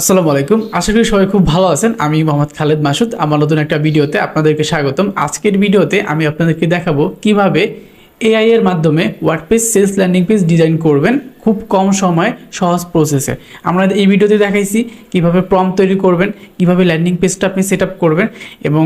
আসসালামু আলাইকুম। আশা করি সবাই খুব ভালো আছেন। আমি মোহাম্মদ খালেদ মাসুদ। আমার নতুন একটা ভিডিওতে আপনাদেরকে স্বাগতম। আজকের ভিডিওতে আমি আপনাদেরকে দেখাবো কিভাবে এআই এর মাধ্যমে WordPress sales landing page design করবেন খুব কম সময়ে সহজ প্রসেসে। আমরা এই ভিডিওতে দেখাইছি কিভাবে প্রম্পট তৈরি করবেন, কিভাবে ল্যান্ডিং পেজটা আপনি সেট আপ করবেন এবং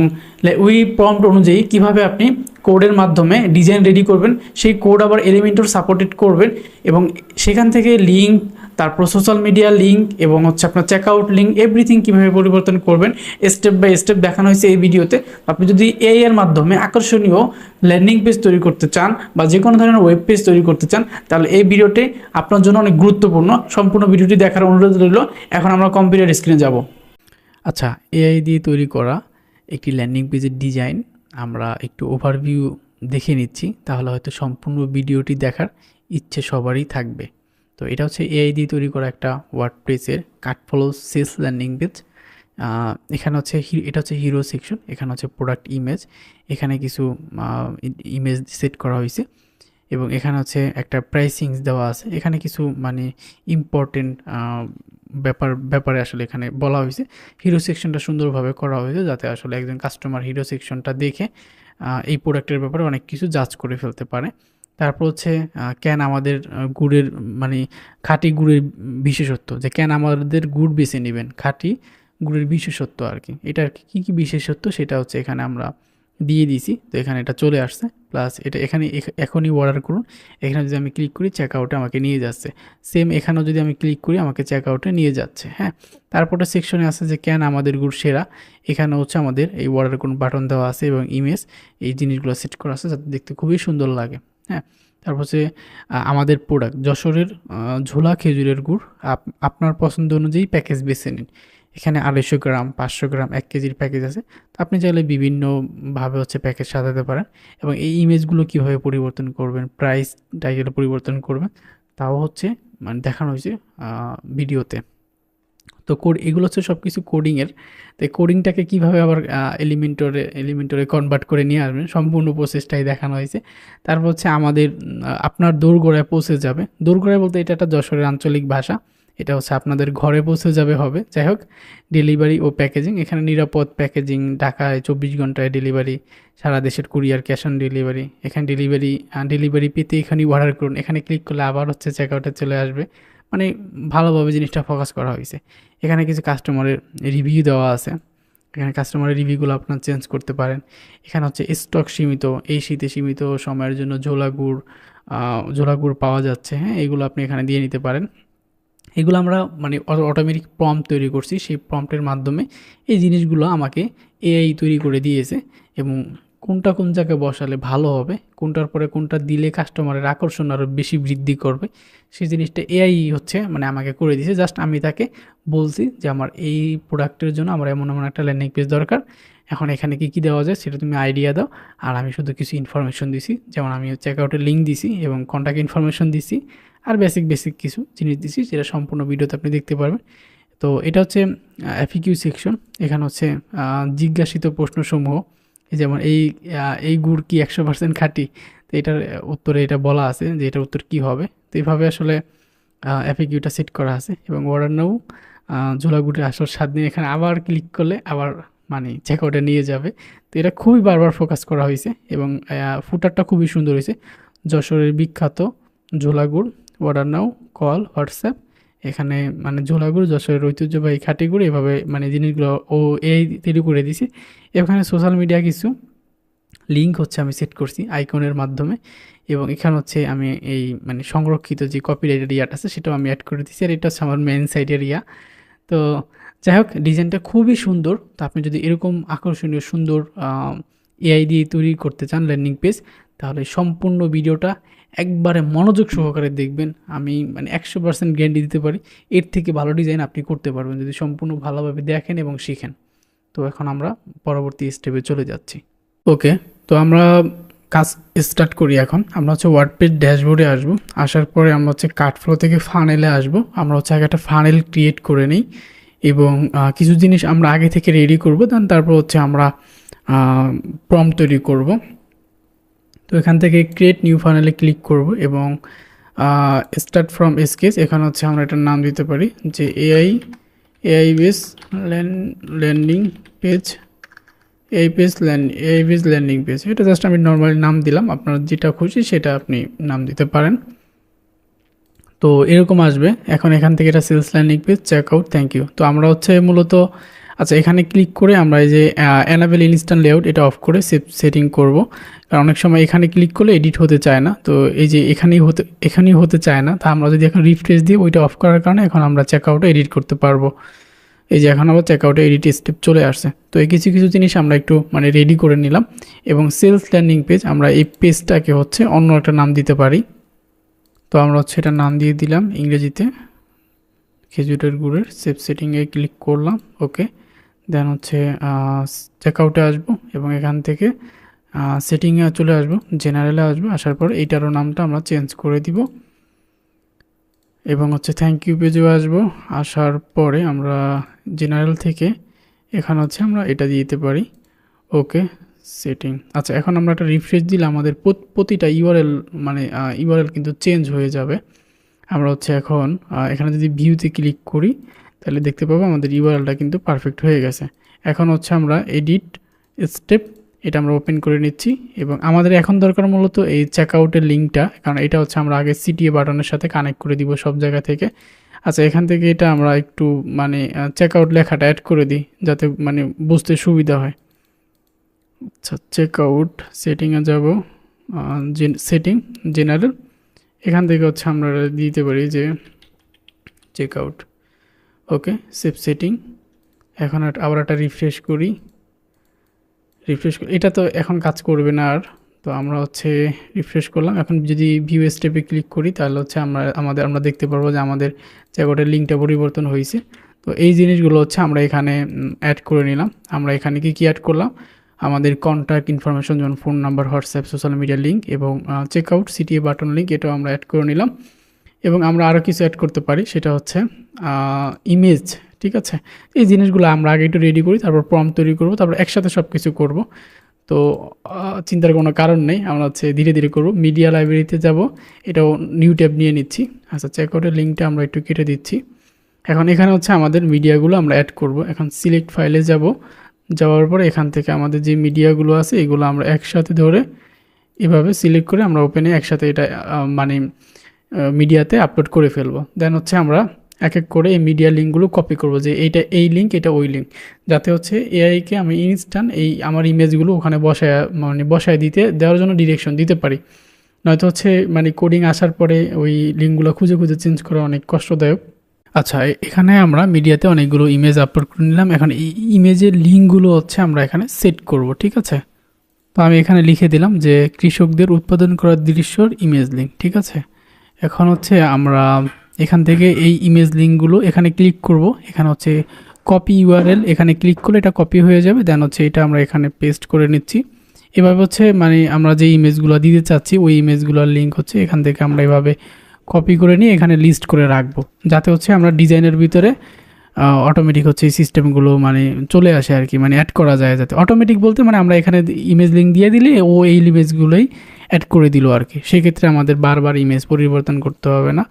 ওই প্রম্পট অনুযায়ী কিভাবে আপনি কোডের মাধ্যমে ডিজাইন রেডি করবেন, সেই কোড আবার এলিমেন্টর সাপোর্টেড করবেন এবং সেখান থেকে লিঙ্ক, তারপর সোশ্যাল মিডিয়া লিঙ্ক এবং আপনার চেকআউট লিঙ্ক এভরিথিং কীভাবে পরিবর্তন করবেন স্টেপ বাই স্টেপ দেখানো হয়েছে এই ভিডিওতে। আপনি যদি এআই এর মাধ্যমে আকর্ষণীয় ল্যান্ডিং পেজ তৈরি করতে চান বা যে কোনো ধরনের ওয়েব পেজ তৈরি করতে চান, তাহলে এই ভিডিওটি আপনার জন্য অনেক গুরুত্বপূর্ণ। সম্পূর্ণ ভিডিওটি দেখার অনুরোধ রইল। এখন আমরা কম্পিউটার স্ক্রিনে যাব। আচ্ছা, এআই দিয়ে তৈরি করা একটি ল্যান্ডিং পেজের ডিজাইন আমরা একটু ওভারভিউ দেখে নিচ্ছি, তাহলে হয়তো সম্পূর্ণ ভিডিওটি দেখার ইচ্ছে সবারই থাকবে। তো এটা হচ্ছে এআই দিয়ে তৈরি করা একটা ওয়ার্ডপ্রেসের কাটফলো সেলস ল্যান্ডিং পেজ। এখানে হচ্ছে এটা হচ্ছে হিরো সেকশন, এখানে হচ্ছে প্রোডাক্ট ইমেজ, এখানে কিছু ইমেজ সেট করা হয়েছে এবং এখানে হচ্ছে একটা প্রাইসিংস দেওয়া আছে। এখানে কিছু ইম্পর্টেন্ট ব্যাপারে আসলে এখানে বলা হয়েছে। হিরো সেকশনটা সুন্দরভাবে করা হয়েছে যাতে আসলে একজন কাস্টমার হিরো সেকশনটা দেখে এই প্রোডাক্টের ব্যাপারে অনেক কিছু জাজ করে ফেলতে পারে। তারপর হচ্ছে কেন আমাদের গুড়ের খাঁটি গুড়ের বিশেষত্ব, যে কেন আমাদের গুড় বেছে নেবেন, খাঁটি গুড়ের বিশেষত্ব আর কি। এটা আর কি কী কী বিশেষত্ব সেটা হচ্ছে এখানে আমরা দিয়ে দিয়েছি। তো এখানে এটা চলে আসছে, প্লাস এটা এখানে এখনই অর্ডার করুন। এখানে যদি আমি ক্লিক করি চেকআউটে আমাকে নিয়ে যাচ্ছে। সেম এখানেও যদি আমি ক্লিক করি আমাকে চেকআউটে নিয়ে যাচ্ছে। হ্যাঁ, তারপরটা সেকশনে আছে যে কেন আমাদের গুড় সেরা। এখানে হচ্ছে আমাদের এই অর্ডার করুন বাটন দেওয়া আছে এবং ইমেজ এই জিনিসগুলো সেট করা আছে যাতে দেখতে খুবই সুন্দর লাগে। হ্যাঁ, তারপর হচ্ছে আমাদের প্রোডাক্ট যশোরের ঝোলা খেজুরের গুড়, আপনার পছন্দ অনুযায়ী প্যাকেজ বেছে নিন। এখানে 250 গ্রাম, 500 গ্রাম, 1 কেজির প্যাকেজ আছে। তো আপনি চাইলে বিভিন্নভাবে হচ্ছে প্যাকেজ সাজাতে পারেন এবং এই ইমেজগুলো কীভাবে পরিবর্তন করবেন, প্রাইস টাইটেল পরিবর্তন করবেন, তাও হচ্ছে দেখানো হয়েছে ভিডিওতে। তো এগুলো হচ্ছে সব কিছু কোডিংয়ের। তো এই কোডিংটাকে কীভাবে আবার এলিমেন্টরে কনভার্ট করে নিয়ে আসবেন সম্পূর্ণ প্রসেসটাই দেখানো হয়েছে। তারপর হচ্ছে আপনার দোরগোড়ায় পৌঁছে যাবে। দোরগোড়ায় বলতে এটা একটা যশোরের আঞ্চলিক ভাষা। এটা হচ্ছে আপনাদের ঘরে পৌঁছে যাবে হবে। যাই হোক, ডেলিভারি ও প্যাকেজিং, এখানে নিরাপদ প্যাকেজিং, ঢাকায় 24 ঘন্টায় ডেলিভারি, সারা দেশের কুরিয়ার, ক্যাশ অন ডেলিভারি। এখানে ডেলিভারি পেতে এখানেই অর্ডার করুন। এখানে ক্লিক করলে আবার হচ্ছে চেকআউটে চলে আসবে। ভালোভাবে জিনিসটা ফোকাস করা হয়েছে। এখানে কিছু কাস্টমারের রিভিউ দেওয়া আছে। এখানে কাস্টমারের রিভিউগুলো আপনার চেঞ্জ করতে পারেন। এখানে হচ্ছে স্টক সীমিত, এই শীতে সীমিত সময়ের জন্য ঝোলা গুড় পাওয়া যাচ্ছে। হ্যাঁ, এগুলো আপনি এখানে দিয়ে নিতে পারেন। এগুলো আমরা অটোমেটিক প্রম্পট তৈরি করছি, সেই প্রম্পটের মাধ্যমে এই জিনিসগুলো আমাকে এআই তৈরি করে দিয়েছে এবং কোনটা কোন জায়গায় বসালে ভালো হবে, কোনটার পরে কোনটা দিলে কাস্টমারের আকর্ষণ আরও বেশি বৃদ্ধি করবে, সেই জিনিসটা এআই হচ্ছে আমাকে করে দিয়েছে। জাস্ট আমি তাকে বলছি যে আমার এই প্রোডাক্টের জন্য আমার এমন এমন একটা ল্যান্ডিং পেজ দরকার, এখন এখানে কী কী দেওয়া যায় সেটা তুমি আইডিয়া দাও। আর আমি শুধু কিছু ইনফরমেশন দিছি, যেমন আমি চেকআউটের লিঙ্ক দিছি এবং কন্ট্যাক্ট ইনফরমেশন দিছি আর বেসিক কিছু জিনিস দিছি, যেটা সম্পূর্ণ ভিডিওতে আপনি দেখতে পারবেন। তো এটা হচ্ছে এফিকিউ সেকশন। এখানে হচ্ছে জিজ্ঞাসিত প্রশ্নসমূহ, যেমন এই গুড় কি 100% খাঁটি। তো এটার উত্তরে এটা বলা আছে যে এটার উত্তর কী হবে। তো এইভাবে আসলে এফিকিউটা সেট করা আছে এবং অর্ডার নাও ঝোলা গুড়ের আসল স্বাদ নিয়ে এখানে আবার ক্লিক করলে আবার চেকআউটে নিয়ে যাবে। তো এটা খুবই বারবার ফোকাস করা হয়েছে এবং ফুটারটা খুবই সুন্দর হয়েছে। যশোরের বিখ্যাত ঝোলা গুড়, অর্ডার নাও, কল, হোয়াটসঅ্যাপ। এখানে ঝোলা গুড় যশোরের ঐতিহ্যবাহী খাঁটি গুড়, এভাবে জিনিসগুলো এই তৈরি করে দিছি। এখানে সোশ্যাল মিডিয়া কিছু লিঙ্ক হচ্ছে আমি সেট করছি আইকনের মাধ্যমে এবং এখানে হচ্ছে আমি এই সংরক্ষিত যে কপিরাইট এরিয়াটা আছে সেটাও আমি অ্যাড করে দিচ্ছি। আর এটা হচ্ছে আমার মেন সাইট এরিয়া। তো যাই হোক, ডিজাইনটা খুবই সুন্দর। তো আপনি যদি এরকম আকর্ষণীয় সুন্দর এআই দিয়ে তৈরি করতে চান ল্যান্ডিং পেজ, তাহলে সম্পূর্ণ ভিডিওটা একবারে মনোযোগ সহকারে দেখবেন। আমি 100% গ্যারান্টি দিতে পারি এর থেকে ভালো ডিজাইন আপনি করতে পারবেন যদি সম্পূর্ণ ভালোভাবে দেখেন এবং শিখেন। তো এখন আমরা পরবর্তী স্টেপে চলে যাচ্ছি। ওকে, তো আমরা কাজ স্টার্ট করি। এখন আমরা হচ্ছে ওয়ার্ডপ্রেস ড্যাশবোর্ডে আসবো। আসার পরে আমরা হচ্ছে কাটফ্লো থেকে ফানেলে আসবো। আমরা হচ্ছে আগে একটা ফানেল ক্রিয়েট করে নিই এবং কিছু জিনিস আমরা আগে থেকে রেডি করবো, দেন তারপর হচ্ছে আমরা প্রম্পট তৈরি করব। তো এখান থেকে ক্রিয়েট নিউ ফানেলে ক্লিক করব এবং স্টার্ট ফ্রম স্কেচ, এখানে হচ্ছে আমরা এটার নাম দিতে পারি যে AI AI base landing page, AI base landing page, এটা জাস্ট আমি নর্মালি নাম দিলাম, আপনার যেটা খুশি সেটা আপনি নাম দিতে পারেন। তো এরকম আসবে। এখন এখান থেকে এটা sales landing page, check out, thank you. তো আমরা হচ্ছে মূলত আচ্ছা এখানে ক্লিক করে আমরা এই যে অ্যানাবেল ইনস্ট্যান্ট লেআউট এটা অফ করে সেটিং করব, কারণ অনেক সময় এখানে ক্লিক করলে এডিট হতে চায় না। তো এই যে এখানেই হতে চায় না, তা আমরা যদি এখন রিফ্রেশ দিয়ে ওইটা অফ করার কারণে এখন আমরা চেক আউটে এডিট করতে পারবো। এই যে এখন আবার চেক আউটে এডিট স্টেপ চলে আসছে। তো এই কিছু কিছু জিনিস আমরা একটু মানে রেডি করে নিলাম। এবং সেলস ল্যান্ডিং পেজ, আমরা এই পেজটাকে হচ্ছে অন্য একটা নাম দিতে পারি। তো আমরা হচ্ছে এটা নাম দিয়ে দিলাম ইংরেজিতে খেজুরের গুড়ের। সেভ সেটিংয়ে ক্লিক করলাম, ওকে। দেন হচ্ছে চেকআউটে আসবো এবং এখান থেকে সেটিংয়ে চলে আসবো, জেনারেলে আসবো, আসার পর এইটারও নামটা আমরা চেঞ্জ করে দিব এবং হচ্ছে থ্যাংক ইউ পেজেও আসবো। আসার পরে আমরা জেনারেল থেকে এখানে হচ্ছে আমরা এটা দিয়ে দিতে পারি, ওকে সেটিং। আচ্ছা এখন আমরা একটা রিফ্রেশ দিলে আমাদের প্রতিটা ইউআরএল মানে ইউআরএল কিন্তু চেঞ্জ হয়ে যাবে। আমরা হচ্ছে এখন এখানে যদি ভিউতে ক্লিক করি তাহলে দেখতে পাবো আমাদের ইউআরএলটা কিন্তু পারফেক্ট হয়ে গেছে। এখন হচ্ছে আমরা এডিট স্টেপ এটা আমরা ওপেন করে নিচ্ছি এবং আমাদের এখন দরকার মূলত এই চেকআউটের লিঙ্কটা, কারণ এটা হচ্ছে আমরা আগে সিটিএ বাটনের সাথে কানেক্ট করে দিব সব জায়গা থেকে। আচ্ছা এখান থেকে এটা আমরা একটু মানে চেকআউট লেখাটা অ্যাড করে দিই যাতে মানে বুঝতে সুবিধা হয়। আচ্ছা চেকআউট সেটিংয়ে যাব, সেটিং জেনারেল, এখান থেকে হচ্ছে আমরা দিতে পারি যে চেকআউট, ওকে সেভ সেটিং। এখন আবার একটা রিফ্রেশ করি, এটা তো এখন কাজ করবে না আর। তো আমরা হচ্ছে রিফ্রেশ করলাম। এখন যদি ভিউ স্টেপে ক্লিক করি তাহলে হচ্ছে আমরা দেখতে পারবো যে আমাদের চেকআউটের লিঙ্কটা পরিবর্তন হয়েছে। তো এই জিনিসগুলো হচ্ছে আমরা এখানে অ্যাড করে নিলাম। আমরা এখানে কি অ্যাড করলাম, আমাদের কন্ট্যাক্ট ইনফরমেশন যেমন phone number, WhatsApp, social media link এবং চেকআউট সিটিএ বাটন লিঙ্ক এটাও আমরা অ্যাড করে নিলাম। এবং আমরা আরও কিছু অ্যাড করতে পারি, সেটা হচ্ছে ইমেজ, ঠিক আছে। এই জিনিসগুলো আমরা আগে একটু রেডি করি, তারপর প্রম্পট তৈরি করব, তারপর একসাথে সব কিছু করবো। তো চিন্তার কোনো কারণ নেই, আমরা হচ্ছে ধীরে ধীরে করব। মিডিয়া লাইব্রেরিতে যাব, এটাও নিউ ট্যাব নিয়ে নিচ্ছি। আচ্ছা চেকআউটের লিঙ্কটা আমরা একটু কেটে দিচ্ছি। এখন এখানে হচ্ছে আমাদের মিডিয়াগুলো আমরা অ্যাড করব। এখন সিলেক্ট ফাইলে যাব, যাওয়ার পরে এখান থেকে আমাদের যে মিডিয়াগুলো আছে এগুলো আমরা একসাথে ধরে এভাবে সিলেক্ট করে আমরা ওপেনে একসাথে এটা মানে মিডিয়াতে আপলোড করে ফেলবো। দেন হচ্ছে আমরা এক এক করে এই মিডিয়া লিঙ্কগুলো কপি করব, যে এইটা এই লিঙ্ক, এটা ওই লিঙ্ক, যাতে হচ্ছে এআইকে আমি ইনস্ট্যান্ট এই আমার ইমেজগুলো ওখানে বসায় দেওয়ার জন্য ডিরেকশন দিতে পারি। নয়তো হচ্ছে মানে কোডিং আসার পরে ওই লিঙ্কগুলো খুঁজে খুঁজে চেঞ্জ করা অনেক কষ্টদায়ক। আচ্ছা এখানে আমরা মিডিয়াতে অনেকগুলো ইমেজ আপলোড করে নিলাম। এখন এই ইমেজের লিঙ্কগুলো হচ্ছে আমরা এখানে সেট করব, ঠিক আছে। তো আমি এখানে লিখে দিলাম যে কৃষকদের উৎপাদন করার দৃশ্যর ইমেজ লিঙ্ক, ঠিক আছে। এখন হচ্ছে আমরা এখান থেকে এই ইমেজ লিঙ্কগুলো এখানে ক্লিক করব, এখানে হচ্ছে কপি ইউআরএল, এখানে ক্লিক করলে এটা কপি হয়ে যাবে। দেন হচ্ছে এটা আমরা এখানে পেস্ট করে নিচ্ছি। এভাবে হচ্ছে মানে আমরা যে ইমেজগুলো দিতে চাচ্ছি ওই ইমেজগুলোর লিঙ্ক হচ্ছে এখান থেকে আমরা এভাবে কপি করে নিয়ে এখানে লিস্ট করে রাখবো, যাতে হচ্ছে আমরা ডিজাইনের ভিতরে অটোমেটিক হচ্ছে এই সিস্টেমগুলো মানে চলে আসে আর কি, মানে অ্যাড করা যায়। যাতে অটোমেটিক বলতে মানে আমরা এখানে ইমেজ লিঙ্ক দিয়ে দিলে ও এই ইমেজগুলোই অ্যাড করে দিল আর কি। সেক্ষেত্রে আমাদের বারবার ইমেজ পরিবর্তন করতে হবে না,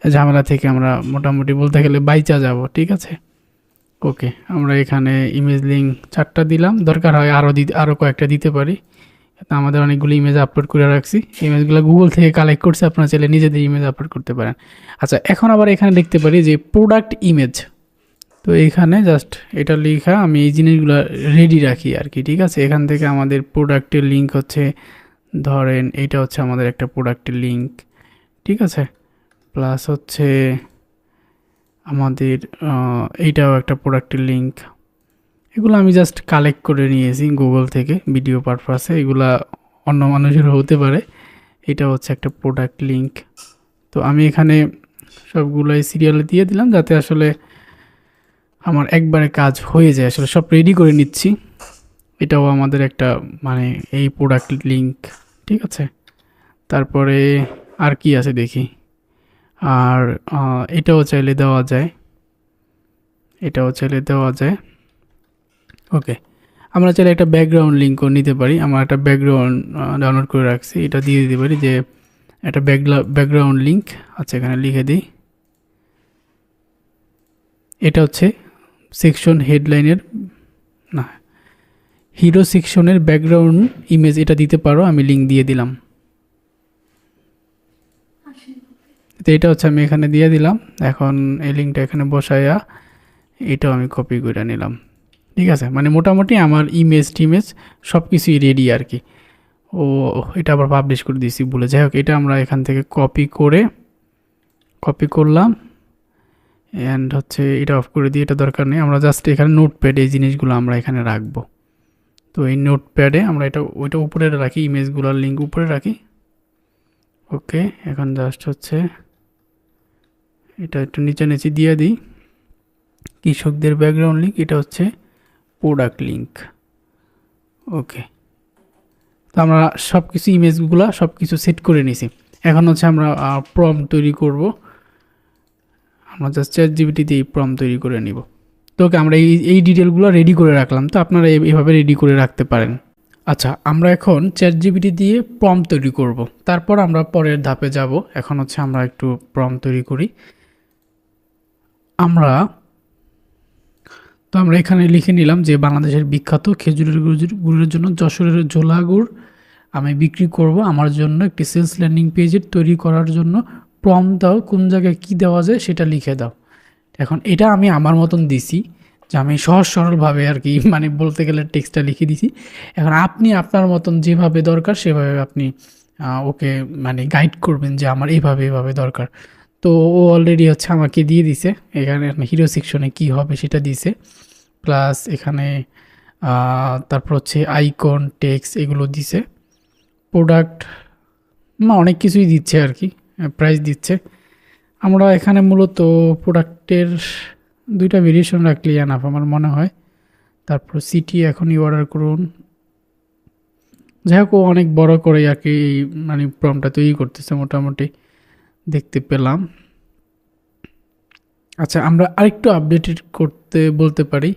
ঝামেলা থেকে আমরা মোটামুটি বলতে গেলে বাইচা যাব, ঠিক আছে। ওকে আমরা এখানে ইমেজ লিঙ্ক 4টা দিলাম, দরকার হয় আরও কয়েকটা দিতে পারি। আমাদের অনেকগুলো ইমেজ আপলোড করে রাখছি, ইমেজগুলো গুগল থেকে কালেক্ট করছে, আপনারা চাইলে নিজেদের ইমেজ আপলোড করতে পারেন। আচ্ছা এখন আবার এখানে দেখতে পারি যে প্রোডাক্ট ইমেজ, তো এইখানে জাস্ট এটা লেখা আমি এই জিনিসগুলো রেডি রাখি আর কি, ঠিক আছে। এখান থেকে আমাদের প্রোডাক্টের লিঙ্ক হচ্ছে ধরেন এইটা হচ্ছে আমাদের একটা প্রোডাক্টের লিঙ্ক, ঠিক আছে। প্লাস হচ্ছে আমাদের এইটাও একটা প্রোডাক্টের লিঙ্ক। এগুলো আমি জাস্ট কালেক্ট করে নিয়েছি গুগল থেকে ভিডিও পারপাসে, এগুলা অন্য মানুষেরও হতে পারে। এটা হচ্ছে একটা প্রোডাক্ট লিঙ্ক। তো আমি এখানে সবগুলাই সিরিয়ালে দিয়ে দিলাম যাতে আসলে আমার একবারে কাজ হয়ে যায়, আসলে সব রেডি করে নিচ্ছি। এটাও আমাদের একটা মানে এই প্রোডাক্ট লিঙ্ক, ঠিক আছে। তারপরে আর কি আছে দেখি, আর এটাও চাইলে দেওয়া যায়, ওকে। আমরা চাইলে একটা ব্যাকগ্রাউন্ড লিঙ্কও নিতে পারি, আমরা একটা ব্যাকগ্রাউন্ড ডাউনলোড করে রাখছি, এটা দিয়ে দিতে পারি যে একটা ব্যাকগ্রাউন্ড লিঙ্ক। আচ্ছা এখানে লিখে দিই, এটা হচ্ছে সেকশন হেডলাইনের না, হিরো সেকশনের ব্যাকগ্রাউন্ড ইমেজ এটা দিতে পারো, আমি লিঙ্ক দিয়ে দিলাম। তো এটা হচ্ছে আমি এখানে দিয়ে দিলাম। এখন এই লিঙ্কটা এখানে বসাইয়া এটাও আমি কপি করে নিলাম। ঠিক আছে, মানে মোটামুটি আমার ইমেজ টিমেজ সব কিছুই রেডি আর কি। ও এটা আবার পাবলিশ করে দিয়েছি বলে, যাই হোক এটা আমরা এখান থেকে কপি করলাম অ্যান্ড হচ্ছে এটা অফ করে দিয়ে, এটা দরকার নেই। আমরা জাস্ট এখানে নোটপ্যাডে এই জিনিসগুলো আমরা এখানে রাখবো। তো এই নোটপ্যাডে আমরা ওইটা উপরে রাখি, ইমেজগুলোর লিঙ্ক উপরে রাখি। ওকে, এখন জাস্ট হচ্ছে এটা একটু নিচে দিয়ে দিই। কৃষকদের ব্যাকগ্রাউন্ড লিঙ্ক, এটা হচ্ছে প্রোডাক্ট লিঙ্ক। ওকে, তো আমরা সব কিছু ইমেজগুলো সব কিছু সেট করে নিছি। এখন হচ্ছে আমরা প্রম্পট তৈরি করব। আমরা জাস্ট চ্যাটজিপিটি দিয়ে প্রম্পট তৈরি করে নিব। তো ওকে, আমরা এই ডিটেলগুলো রেডি করে রাখলাম। তো আপনারা এইভাবে রেডি করে রাখতে পারেন। আচ্ছা, আমরা এখন চ্যাটজিপিটি দিয়ে প্রম্পট তৈরি করব। তারপর আমরা পরের ধাপে যাব। এখন হচ্ছে আমরা একটু প্রম্পট তৈরি করি। আমরা এখানে লিখে নিলাম যে বাংলাদেশের বিখ্যাত খেজুরের গুড়ের জন্য যশোরের ঝোলা গুড় আমি বিক্রি করব। আমার জন্য একটি সেলস ল্যান্ডিং পেজের তৈরি করার জন্য প্রম্পট দাও, কোন জায়গায় কী দেওয়া যায় সেটা লিখে দাও। এখন এটা আমি আমার মতন দিছি, যে আমি সহজ সরলভাবে আর কি, মানে বলতে গেলে টেক্সটটা লিখে দিছি। এখন আপনি আপনার মতন যেভাবে দরকার সেভাবে আপনি ওকে মানে গাইড করবেন যে আমার এইভাবে দরকার। তো ও অলরেডি হচ্ছে আমাকে দিয়ে দিছে, এখানে হিরো সেকশনে কী হবে সেটা দিছে, প্লাস এখানে তারপর হচ্ছে আইকন টেক্সট এগুলো দিছে, প্রোডাক্ট অনেক কিছুই দিচ্ছে আর কি, প্রাইস দিচ্ছে। আমরা এখানে মূলত প্রোডাক্টের দুইটা ভেরিয়েশন রাখলেই এনাফ আমার মনে হয়। তারপর সিটি এখনই অর্ডার করুন। যাই হোক, ও অনেক বড় করে আর কি মানে প্রমটা তৈরি করতেছে, মোটামুটি দেখতে পেলাম। আচ্ছা, আমরা আরেকটু আপডেটেড করতে বলতে পারি।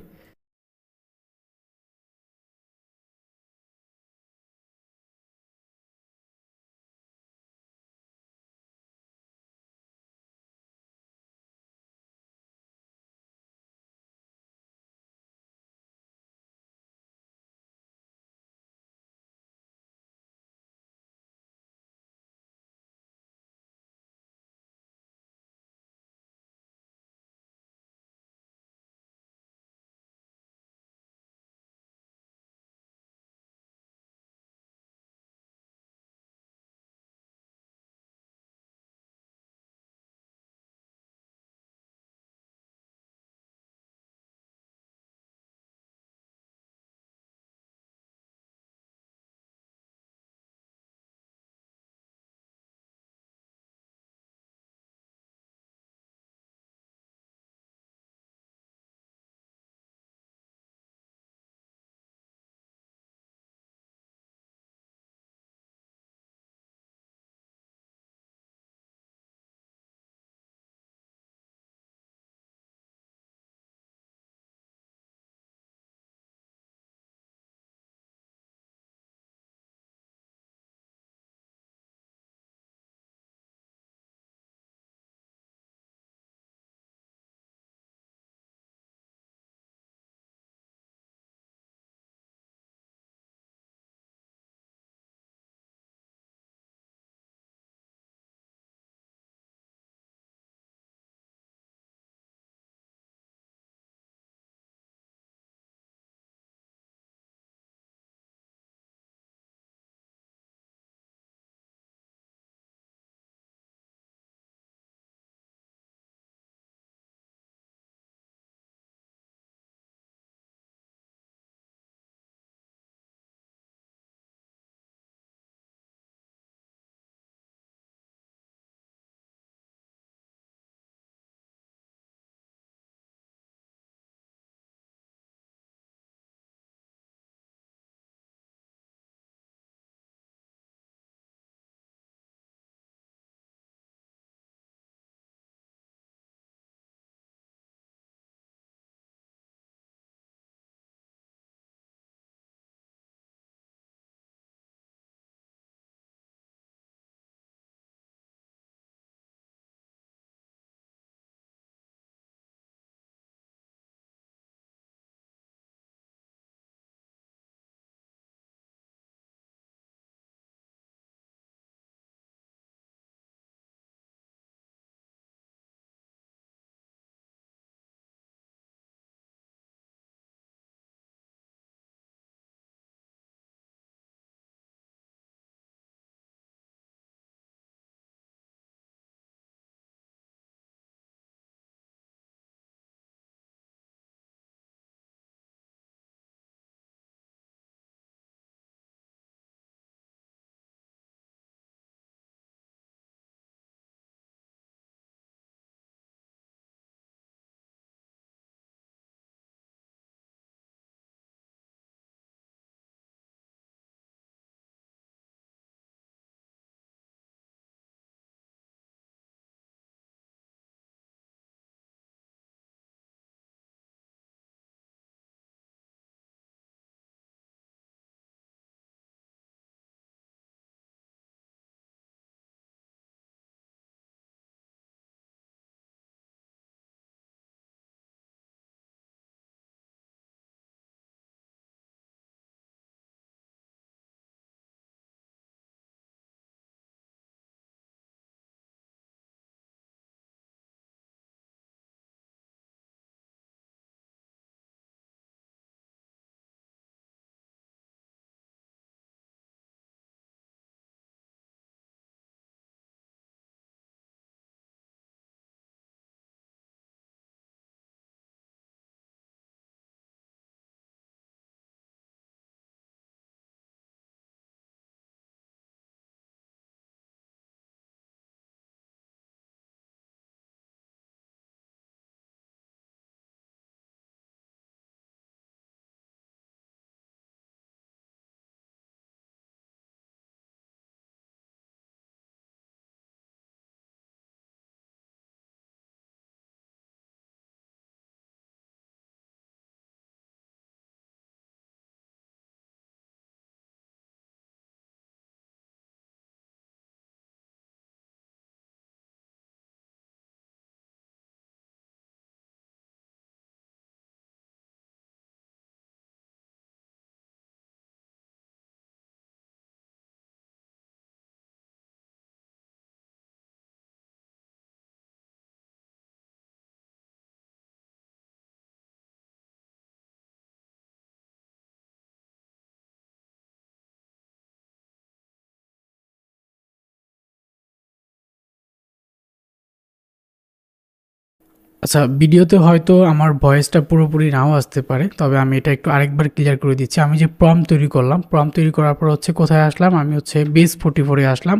আচ্ছা, ভিডিওতে হয়তো আমার ভয়েসটা পুরোপুরি নাও আসতে পারে, তবে আমি এটা একটু আরেকবার ক্লিয়ার করে দিচ্ছি। আমি যে প্রম্পট তৈরি করলাম, প্রম্পট তৈরি করার পর হচ্ছে কোথায় আসলাম, আমি হচ্ছে বেস 44-এ আসলাম,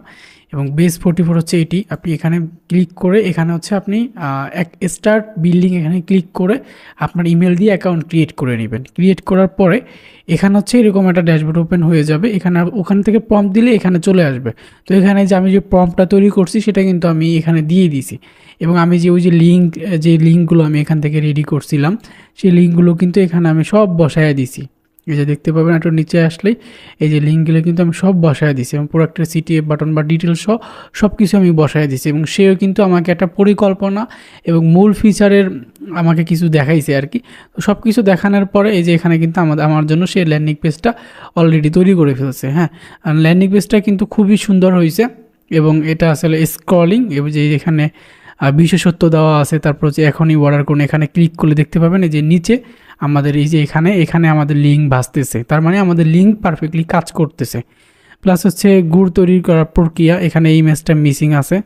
এবং বেস 44 হচ্ছে এটি। আপনি এখানে ক্লিক করে এখানে হচ্ছে আপনি এক স্টার্ট বিল্ডিং এখানে ক্লিক করে আপনার ইমেল দিয়ে অ্যাকাউন্ট ক্রিয়েট করে নেবেন। ক্রিয়েট করার পরে এখানে হচ্ছে এরকম একটা ড্যাশবোর্ড ওপেন হয়ে যাবে। এখানে ওখান থেকে প্রম্পট দিলে এখানে চলে আসবে। তো এখানে যে আমি যে প্রম্পটটা তৈরি করছি সেটা কিন্তু আমি এখানে দিয়ে দিছি, এবং আমি যে ওই যে লিঙ্কগুলো আমি এখান থেকে রেডি করছিলাম সেই লিঙ্কগুলো কিন্তু এখানে আমি সব বসায় দিছি। এই যে দেখতে পাবেন একটু নিচে আসলেই এই যে লিঙ্কগুলো কিন্তু আমি সব বসায় দিছি, এবং পুরো একটা সিটিএফ বাটন বা ডিটেলস সব কিছু আমি বসায় দিছি, এবং সেও কিন্তু আমাকে একটা পরিকল্পনা এবং মূল ফিচারের আমাকে কিছু দেখাইছে আর কি। তো সব কিছু দেখানোর পরে এই যে এখানে কিন্তু আমার জন্য সে ল্যান্ডিং পেজটা অলরেডি তৈরি করে ফেলছে। হ্যাঁ, আর ল্যান্ডিং পেজটা কিন্তু খুবই সুন্দর হয়েছে, এবং এটা আসলে স্ক্রলিং, এবং যে এখানে বিশেষত্ব দেওয়া আছে, তারপর হচ্ছে এখনই অর্ডার করুন, এখানে ক্লিক করলে দেখতে পাবেন এই যে নিচে আমাদের এই যে এখানে আমাদের লিঙ্ক ভাসতেছে, তার মানে আমাদের লিঙ্ক পারফেক্টলি কাজ করতেছে। প্লাস হচ্ছে গুড় তৈরি করার প্রক্রিয়া, এখানে এই ইমেজটা মিসিং আছে।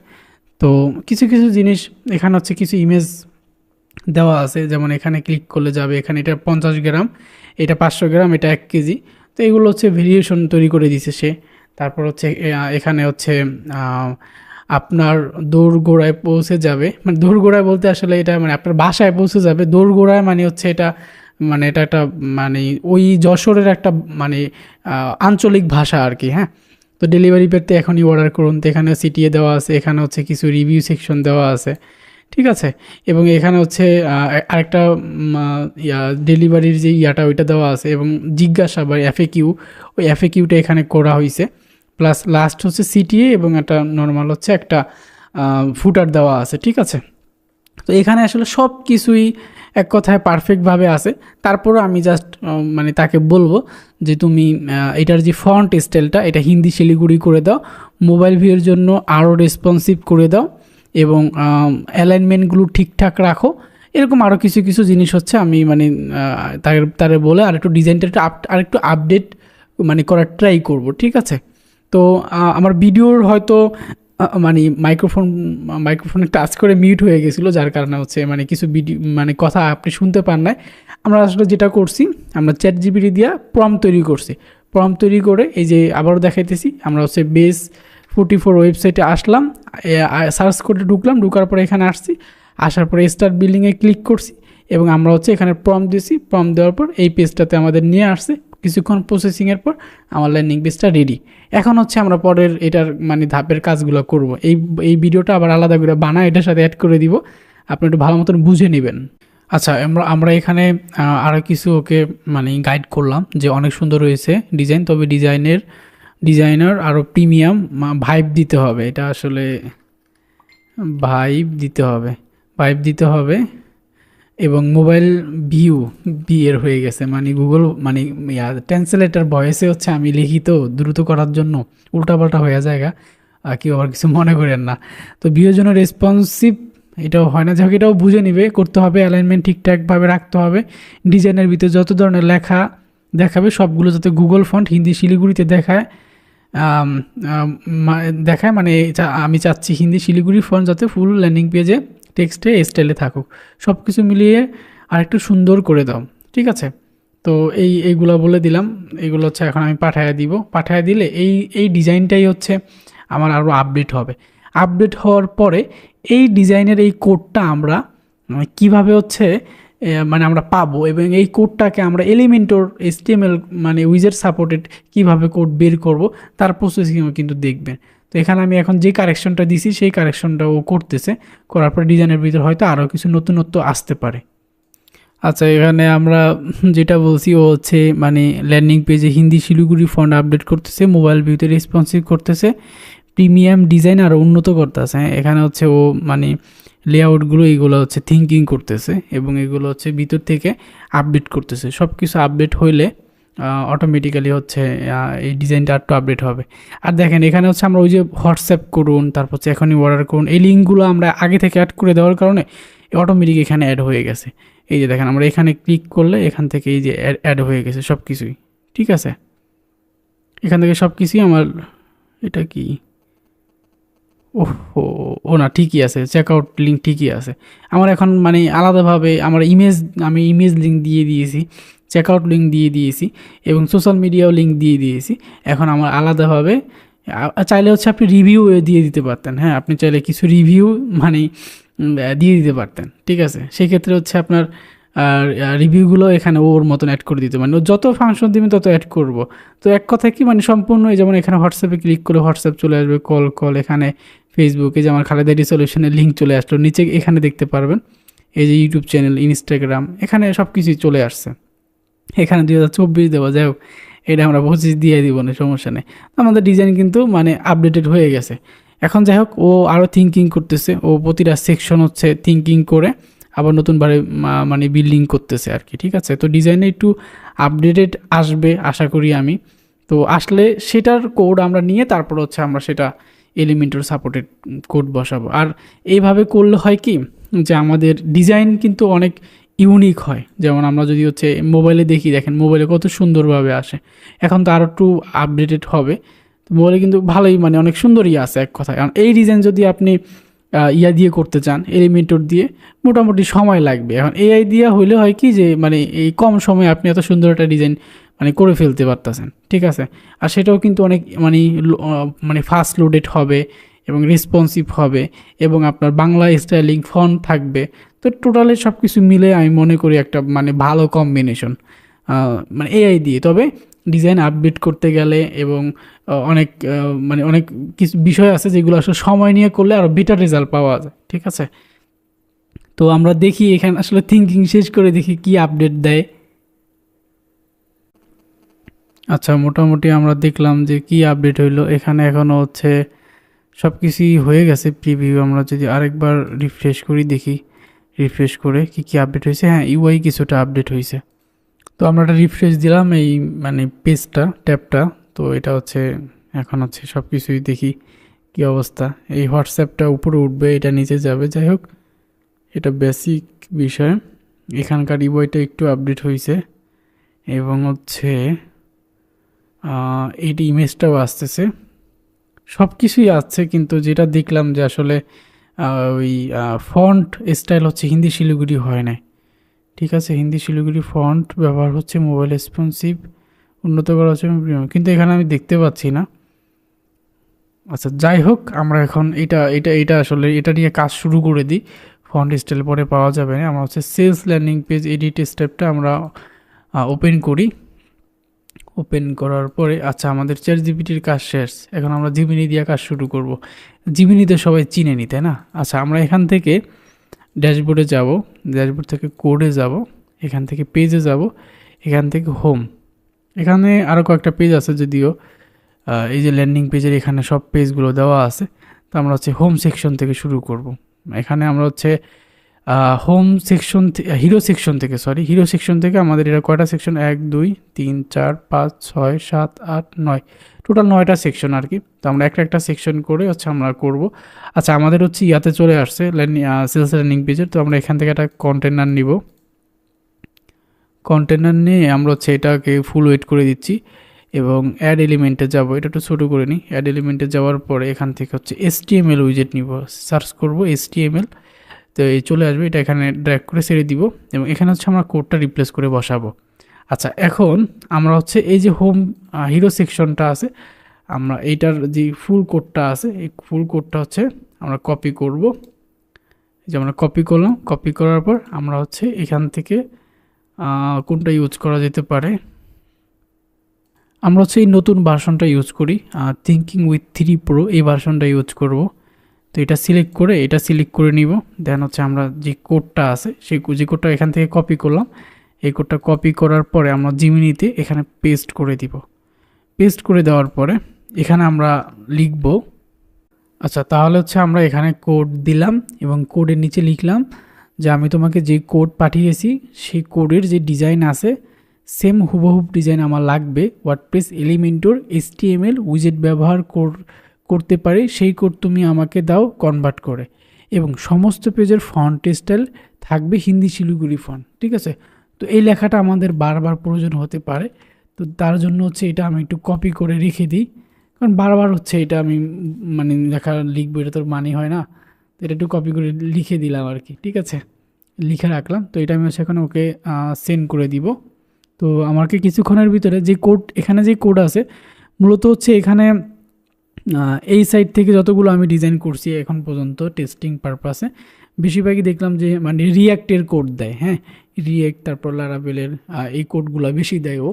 তো কিছু কিছু জিনিস এখানে হচ্ছে কিছু ইমেজ দেওয়া আছে, যেমন এখানে ক্লিক করলে যাবে এখানে এটা 50 গ্রাম, এটা 500 গ্রাম, এটা 1 কেজি। তো এগুলো হচ্ছে ভেরিয়েশন তৈরি করে দিছে সে। তারপর হচ্ছে এখানে হচ্ছে আপনার দোরগোড়ায় পৌঁছে যাবে, মানে দোরগোড়ায় বলতে আসলে এটা মানে আপনার বাসায় পৌঁছে যাবে। দোরগোড়ায় মানে হচ্ছে এটা মানে এটা একটা মানে ওই যশোরের একটা মানে আঞ্চলিক ভাষা আর কি। হ্যাঁ, তো ডেলিভারি পেতে এখনই অর্ডার করুন, তো এখানে সিটিএ দেওয়া আছে, এখানে হচ্ছে কিছু রিভিউ সেকশন দেওয়া আছে, ঠিক আছে। এবং এখানে হচ্ছে আরেকটা ডেলিভারির যে ওইটা দেওয়া আছে, এবং জিজ্ঞাসা বা এফএকিউ, ওই এফএকিউটা এখানে করা হয়েছে। প্লাস লাস্ট হচ্ছে সিটিএ, এবং একটা নর্মাল হচ্ছে একটা ফুটার দেওয়া আছে, ঠিক আছে। তো এখানে আসলে সব কিছুই এক কথায় পারফেক্টভাবে আছে। তারপরও আমি জাস্ট মানে তাকে বলবো যে তুমি এটার যে ফন্ট স্টাইলটা এটা হিন্দি শিলিগুড়ি করে দাও, মোবাইল ভিউয়ের জন্য আরও রেসপন্সিভ করে দাও, এবং অ্যালাইনমেন্টগুলো ঠিকঠাক রাখো। এরকম আরও কিছু কিছু জিনিস হচ্ছে আমি মানে তারে বলে আরেকটু ডিজাইনটা আরেকটু আপডেট মানে করার ট্রাই করব, ঠিক আছে। তো আমার ভিডিওর হয়তো মানে মাইক্রোফোনে টাচ করে মিউট হয়ে গেছিলো, যার কারণে হচ্ছে মানে কিছু ভিডিও মানে কথা আপনি শুনতে পান নাই। আমরা আসলে যেটা করছি, আমরা চ্যাটজিপিটি দিয়ে প্রম্পট তৈরি করছি। প্রম্পট তৈরি করে এই যে আবারও দেখাইতেছি, আমরা হচ্ছে বেস 44 ওয়েবসাইটে আসলাম, সার্চ করে ঢুকলাম, ঢুকার পরে এখানে আসছি, আসার পরে স্টার্ট বিল্ডিংয়ে ক্লিক করছি, এবং আমরা হচ্ছে এখানে প্রম্পট দিয়েছি। প্রম্পট দেওয়ার পর এই পেজটাতে আমাদের নিয়ে আসছে। কিছুক্ষণ প্রসেসিংয়ের পর আমার ল্যান্ডিং পেজটা রেডি। এখন হচ্ছে আমরা পরের এটার মানে ধাপের কাজগুলো করব। এই ভিডিওটা আবার আলাদা করে বানায় এটার সাথে অ্যাড করে দিব, আপনি একটু ভালো মতন বুঝে নেবেন। আচ্ছা, আমরা এখানে আরও কিছু ওকে মানে গাইড করলাম যে অনেক সুন্দর হয়েছে ডিজাইন, তবে ডিজাইনার আরও প্রিমিয়াম ভাইব দিতে হবে। এটা আসলে ভাইব দিতে হবে, এবং মোবাইল বিয়ের হয়ে গেছে, মানে গুগল মানে ট্রান্সলেটার ভয়েসে হচ্ছে আমি লিখি, তো দ্রুত করার জন্য উল্টাপাল্টা হয়ে জায়গা, কেউ আবার কিছু মনে করেন না। তো বিয়ের জন্য রেসপন্সিভ এটাও হয় না, যাক এটাও বুঝে নিবে, করতে হবে। অ্যালাইনমেন্ট ঠিকঠাকভাবে রাখতে হবে। ডিজাইনের ভিতরে যত ধরনের লেখা দেখাবে সবগুলো যাতে গুগল ফন্ট হিন্দি শিলিগুড়িতে দেখায় মানে আমি চাচ্ছি হিন্দি শিলিগুড়ি ফন্ট যাতে ফুল ল্যান্ডিং পেজে টেক্সটে স্টাইলে থাকুক, সব কিছু মিলিয়ে আরেকটু সুন্দর করে দাও, ঠিক আছে। তো এইগুলো বলে দিলাম, এগুলো হচ্ছে এখন আমি পাঠায় দিলে এই ডিজাইনটাই হচ্ছে আমার আরও আপডেট হবে। আপডেট হওয়ার পরে এই ডিজাইনের এই কোডটা আমরা কিভাবে হচ্ছে মানে আমরা পাবো, এবং এই কোডটাকে আমরা এলিমেন্টর HTML মানে উইজেট সাপোর্টেড কিভাবে কোড বের করব তার প্রসেসিংও কিন্তু দেখবেন। তো এখানে আমি এখন যে কারেকশনটা দিছি সেই কারেকশনটা ও করতেছে, করার পর ডিজাইনের ভিতর হয়তো আরও কিছু নতুনত্ব আসতে পারে। আচ্ছা, এখানে আমরা যেটা বলছি ও হচ্ছে মানে ল্যান্ডিং পেজে হিন্দি শিলিগুড়ি ফন্ট আপডেট করতেছে, মোবাইল ভিউতে রেসপন্সিভ করতেছে, প্রিমিয়াম ডিজাইন আরও উন্নত করতেছে। এখানে হচ্ছে ও মানে লেআউটগুলো এইগুলো হচ্ছে থিঙ্কিং করতেছে, এবং এগুলো হচ্ছে ভিতর থেকে আপডেট করতেছে। সব কিছু আপডেট হইলে অটোমেটিক্যালি হচ্ছে এই ডিজাইনটা একটু আপডেট হবে। আর দেখেন এখানে হচ্ছে আমরা ওই যে হোয়াটসঅ্যাপ করুন, তারপর হচ্ছে এখনই অর্ডার করুন, এই লিঙ্কগুলো আমরা আগে থেকে অ্যাড করে দেওয়ার কারণে অটোমেটিক এখানে অ্যাড হয়ে গেছে। এই যে দেখেন আমরা এখানে ক্লিক করলে এখান থেকে এই যে অ্যাড হয়ে গেছে সব কিছুই, ঠিক আছে। এখান থেকে সব কিছুই আমার এটা কি ওহো! ও না ঠিকই আছে। চেকআউট লিঙ্ক ঠিকই আছে। আমার এখন মানে আলাদাভাবে আমি ইমেজ লিঙ্ক দিয়ে দিয়েছি, চেকআউট লিঙ্ক দিয়ে দিয়েছি এবং সোশ্যাল মিডিয়াও লিঙ্ক দিয়ে দিয়েছি। এখন আমার আলাদাভাবে চাইলে হচ্ছে আপনি রিভিউ দিয়ে দিতে পারতেন। হ্যাঁ, আপনি চাইলে কিছু রিভিউ মানে দিয়ে দিতে পারতেন। ঠিক আছে? সেক্ষেত্রে হচ্ছে আপনার রিভিউগুলো এখানে ওর মতন অ্যাড করে দিতে মানে ও যত ফাংশন দিবেন তত অ্যাড করব। তো এক কথায় কি মানে সম্পূর্ণ যেমন এখানে হোয়াটসঅ্যাপে ক্লিক করে হোয়াটসঅ্যাপ চলে আসবে, কল এখানে ফেসবুকে যে আমার খালেদা আইডি সলিউশনের লিঙ্ক চলে আসলো, নিচে এখানে দেখতে পারবেন এই যে ইউটিউব চ্যানেল, ইনস্টাগ্রাম, এখানে সব কিছুই চলে আসছে। এখানে 2024 দেওয়া, যাই হোক এটা আমরা 25 দিয়ে দিব না, সমস্যা নেই। আমাদের ডিজাইন কিন্তু মানে আপডেটেড হয়ে গেছে। এখন যাই হোক ও আরও থিঙ্কিং করতেছে, ও প্রতিটা সেকশন হচ্ছে থিঙ্কিং করে আবার নতুনভাবে মানে বিল্ডিং করতেছে আর কি। ঠিক আছে, তো ডিজাইনে একটু আপডেটেড আসবে আশা করি আমি। তো আসলে সেটার কোড আমরা নিয়ে তারপর হচ্ছে আমরা সেটা এলিমেন্টর সাপোর্টেড কোড বসাবো। আর এইভাবে করলে হয় কি যে আমাদের ডিজাইন কিন্তু অনেক ইউনিক হয়। যেমন আমরা যদি হচ্ছে মোবাইলে দেখি, দেখেন মোবাইলে কত সুন্দরভাবে আসে। এখন তো আরও একটু আপডেটেড হবে, তো মোবাইলে কিন্তু ভালোই মানে অনেক সুন্দরই আছে এক কথায়। কারণ এই ডিজাইন যদি আপনি ইয়া দিয়ে করতে চান, এলিমেন্টর দিয়ে, মোটামুটি সময় লাগবে। এখন এআই দিয়ে হইলে হয় কি যে মানে এই কম সময়ে আপনি এত সুন্দর একটা ডিজাইন মানে করে ফেলতে পারতেছেন। ঠিক আছে, আর সেটাও কিন্তু অনেক মানে ফাস্ট লোডেড হবে এবং রেসপন্সিভ হবে এবং আপনার বাংলা স্টাইলিং ফন্ট থাকবে। তো টোটালি সব কিছু মিলে আমি মনে করি একটা মানে ভালো কম্বিনেশন মানে এআই দিয়ে। তবে ডিজাইন আপডেট করতে গেলে এবং অনেক কিছু বিষয় আছে যেগুলো আসলে সময় নিয়ে করলে আরও বেটার রেজাল্ট পাওয়া যায়। ঠিক আছে, তো আমরা দেখি এখানে আসলে থিঙ্কিং শেষ করে দেখি কি আপডেট দেয়। আচ্ছা, মোটামুটি আমরা দেখলাম যে কি আপডেট হইলো। এখানে এখনও হচ্ছে সব কিছুই হয়ে গেছে প্রিভিউ। আমরা যদি আরেকবার রিফ্রেশ করি, দেখি রিফ্রেশ করে কি কি আপডেট হয়েছে। হ্যাঁ, ইউআই কিছুটা আপডেট হয়েছে। তো আমরা একটা রিফ্রেশ দিলাম এই মানে পেজটা, ট্যাবটা। তো এটা হচ্ছে এখন হচ্ছে সব কিছুই দেখি কি অবস্থা। এই হোয়াটসঅ্যাপটা উপরে উঠবে, এটা নিচে যাবে। যাই হোক, এটা বেসিক বিষয়। এখানকার ইউআইটা একটু আপডেট হয়েছে এবং হচ্ছে এইটি ইমেজটাও আসতেছে, সব কিছুই আসছে। কিন্তু যেটা দেখলাম যে আসলে ওই ফন্ট স্টাইল হচ্ছে হিন্দি শিলিগুড়ি হয় নাই। ঠিক আছে, হিন্দি শিলিগুড়ি ফন্ট ব্যবহার হচ্ছে, মোবাইল রেসপন্সিভ উন্নত করা হচ্ছে, কিন্তু এখানে আমি দেখতে পাচ্ছি না। আচ্ছা, যাই হোক, আমরা এখন এটা আসলে এটা নিয়ে কাজ শুরু করে দিই। ফন্ট স্টাইল পরে পাওয়া যাবে না। আমরা হচ্ছে সেলস ল্যান্ডিং পেজ এডিট স্টেপটা আমরা ওপেন করি। ওপেন করার পরে আচ্ছা, আমাদের চ্যাট জিপিটির কাজ শেষ, এখন আমরা জিমিনি দিয়ে কাজ শুরু করব। জিমিনিতে সবাই চিনে নি, তাই না? আচ্ছা, আমরা এখান থেকে ড্যাশবোর্ডে যাব, ড্যাশবোর্ড থেকে কোডে যাব, এখান থেকে পেজে যাব, এখান থেকে হোম। এখানে আরও কয়েকটা পেজ আছে যদিও, এই যে ল্যান্ডিং পেজের এখানে সব পেজগুলো দেওয়া আছে। তো আমরা হচ্ছে হোম সেকশন থেকে শুরু করব। এখানে আমরা হচ্ছে হোম সেকশন, হিরো সেকশন থেকে আমাদের এটা কয়টা সেকশন, 1 2 3 4 5 6 7 8 9, টোটাল 9টা সেকশন আর কি। তো আমরা একটা সেকশন করে হচ্ছে আমরা করব। আচ্ছা, আমাদের হচ্ছে ইয়াতে চলে আসছে সেলস ল্যান্ডিং পেজের। তো আমরা এখান থেকে একটা কন্টেনার নিব। কন্টেনার নিয়ে আমরা হচ্ছে এটাকে ফুল ওয়েট করে দিচ্ছি এবং অ্যাড এলিমেন্টে যাব। এটা একটু ছোটো করে নিই। অ্যাড এলিমেন্টে যাওয়ার পরে এখান থেকে হচ্ছে HTML উইজেট নিব, সার্চ করব HTML। তো এই চলে আসবে, এটা এখানে ড্র্যাগ করে ছেড়ে দিব এবং এখানে হচ্ছে আমরা কোডটা রিপ্লেস করে বসাবো। আচ্ছা, এখন আমরা হচ্ছে এই যে হোম হিরো সেকশনটা আছে, আমরা এইটার যে ফুল কোডটা আছে, এই ফুল কোডটা হচ্ছে আমরা কপি করব। এই যে আমরা কপি করলাম, কপি করার পর আমরা হচ্ছে এখান থেকে কোনটা ইউজ করা যেতে পারে, আমরা হচ্ছে এই নতুন ভার্সনটা ইউজ করি, থিঙ্কিং উইথ 3 প্রো, এই ভার্সনটা ইউজ করব। তো এটা সিলেক্ট করে নিব। দেন হচ্ছে আমরা যে কোডটা আছে যে কোডটা এখান থেকে কপি করলাম, এই কোডটা কপি করার পরে আমরা জিমিনিতে এখানে পেস্ট করে দিব। পেস্ট করে দেওয়ার পরে এখানে আমরা লিখব। আচ্ছা, তাহলে হচ্ছে আমরা এখানে কোড দিলাম এবং কোডের নিচে লিখলাম যে আমি তোমাকে যে কোড পাঠিয়েছি সেই কোডের যে ডিজাইন আছে সেম হুবহুব ডিজাইন আমার লাগবে। ওয়ার্ডপ্রেস এলিমেন্টর HTML উইজেট ব্যবহার করতে পারে, সেই কোড তুমি আমাকে দাও কনভার্ট করে, এবং সমস্ত পেজের ফন্ট স্টাইল থাকবে হিন্দি শিলিগুড়ি ফন্ট। ঠিক আছে, তো এই লেখাটা আমাদের বারবার প্রয়োজন হতে পারে, তো তার জন্য হচ্ছে এটা আমি একটু কপি করে রেখে দিই। কারণ বারবার হচ্ছে এটা আমি মানে লিখবো, এটা তোর মানে হয় না। তো এটা একটু কপি করে লিখে দিলাম আর কি, ঠিক আছে, লিখে রাখলাম। তো এটা আমি হচ্ছে এখন ওকে সেন্ড করে দিব। তো আমাকে কিছুক্ষণের ভিতরে যে কোড, এখানে যে কোড আছে মূলত হচ্ছে এখানে এই সাইট থেকে যতগুলো আমি ডিজাইন করছি এখন পর্যন্ত টেস্টিং পারপাসে, বেশিরভাগই দেখলাম যে মানে রিয়াক্টের কোড দেয়। হ্যাঁ, রিয়াক্ট তারপর লারাবেলের এই কোডগুলো বেশি দেয় ও।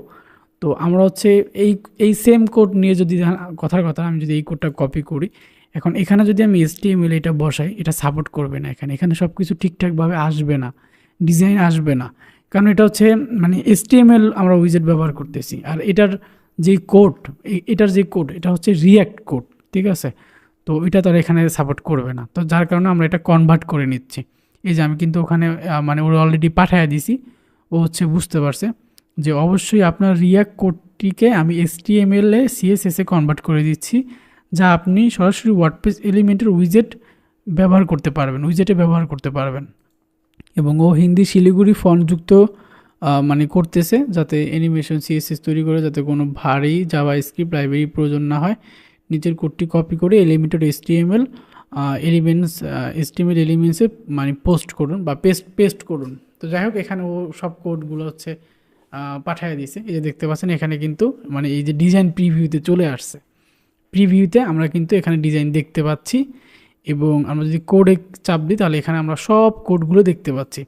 তো আমরা হচ্ছে এই এই সেম কোড নিয়ে যদি কথার কথা আমি যদি এই কোডটা কপি করি, এখন এখানে যদি আমি HTML এটা বসাই, এটা সাপোর্ট করবে না। এখানে এখানে সব কিছু ঠিকঠাকভাবে আসবে না, ডিজাইন আসবে না, কারণ এটা হচ্ছে মানে HTML আমরা উইজেট ব্যবহার করতেছি। আর এটার যে কোড, এটার যে কোড এটা হচ্ছে রিয়াক্ট কোড, ঠিক আছে। তো এটা তার এখানে সাপোর্ট করবে না, তো যার কারণে আমরা এটা কনভার্ট করে নিচ্ছি। এই যে আমি কিন্তু ওখানে মানে ওরা অলরেডি পাঠিয়ে দিছি, ও হচ্ছে বুঝতে পারছে যে অবশ্যই আপনার রিয়াক্ট কোডটিকে আমি HTML এ CSS এ কনভার্ট করে দিচ্ছি, যা আপনি সরাসরি ওয়ার্ডপ্রেস এলিমেন্টের উইজেট ব্যবহার করতে পারবেন, উইজেটে ব্যবহার করতে পারবেন। এবং ও হিন্দি শিলিগুড়ি ফন্টযুক্ত মানে করতেছে, যাতে অ্যানিমেশন CSS তৈরি করে যাতে কোনো ভারী জাভাস্ক্রিপ্ট লাইব্রেরি প্রয়োজন না হয়। নিচের কোডটি কপি করে এলিমেন্টেড HTML এলিমেন্টসে মানে পোস্ট করুন বা পেস্ট করুন। তো যাই হোক, এখানে ও সব কোডগুলো হচ্ছে পাঠিয়ে দিয়েছে। এই যে দেখতে পাচ্ছেন এখানে কিন্তু মানে এই যে ডিজাইন প্রিভিউতে চলে আসছে, প্রিভিউতে আমরা কিন্তু এখানে ডিজাইন দেখতে পাচ্ছি। এবং আমরা যদি কোডে চাপ দিই তাহলে এখানে আমরা সব কোডগুলো দেখতে পাচ্ছি।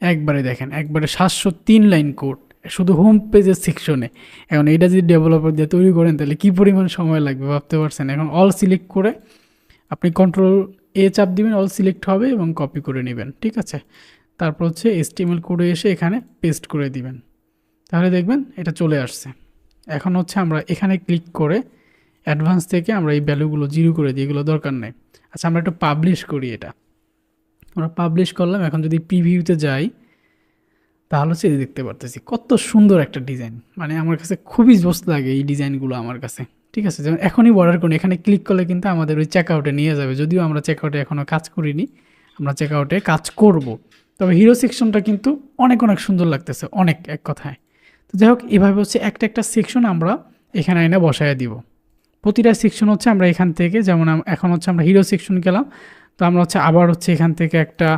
একবারে দেখেন, একবারে 703 লাইন কোড শুধু হোম পেজের সেকশনে। এখন এটা যদি ডেভেলপার দিয়ে তৈরি করেন তাহলে কী পরিমাণ সময় লাগবে ভাবতে পারছেন। এখন অল সিলেক্ট করে আপনি Ctrl+A চাপ দিবেন, অল সিলেক্ট হবে এবং কপি করে নেবেন, ঠিক আছে। তারপর হচ্ছে HTML কোডে এসে এখানে পেস্ট করে দিবেন, তাহলে দেখবেন এটা চলে আসছে। এখন হচ্ছে আমরা এখানে ক্লিক করে অ্যাডভান্স থেকে আমরা এই ভ্যালুগুলো 0 করে দিই, এগুলো দরকার নেই। আচ্ছা, আমরা একটু পাবলিশ করি। এটা আমরা পাবলিশ করলাম। এখন যদি প্রিভিউতে যাই তাহলে হচ্ছে দেখতে পারতেছি কত সুন্দর একটা ডিজাইন, মানে আমার কাছে খুবই জোস লাগে এই ডিজাইনগুলো আমার কাছে, ঠিক আছে। যেমন এখনই বর্ডার করুন, এখানে ক্লিক করলে কিন্তু আমাদের ওই চেকআউটে নিয়ে যাবে, যদিও আমরা চেকআউটে এখনও কাজ করিনি, আমরা চেকআউটে কাজ করব। তবে হিরো সেকশনটা কিন্তু অনেক অনেক সুন্দর লাগতেছে, অনেক, এক কথায়। তো যাই হোক, এভাবে হচ্ছে একটা একটা সেকশন আমরা এখানে এনে বসায় দিব। প্রতিটা সেকশন হচ্ছে আমরা এখান থেকে, যেমন এখন হচ্ছে আমরা হিরো সেকশন গেলাম, তো আমরা হচ্ছে আবার হচ্ছে এখান থেকে একটা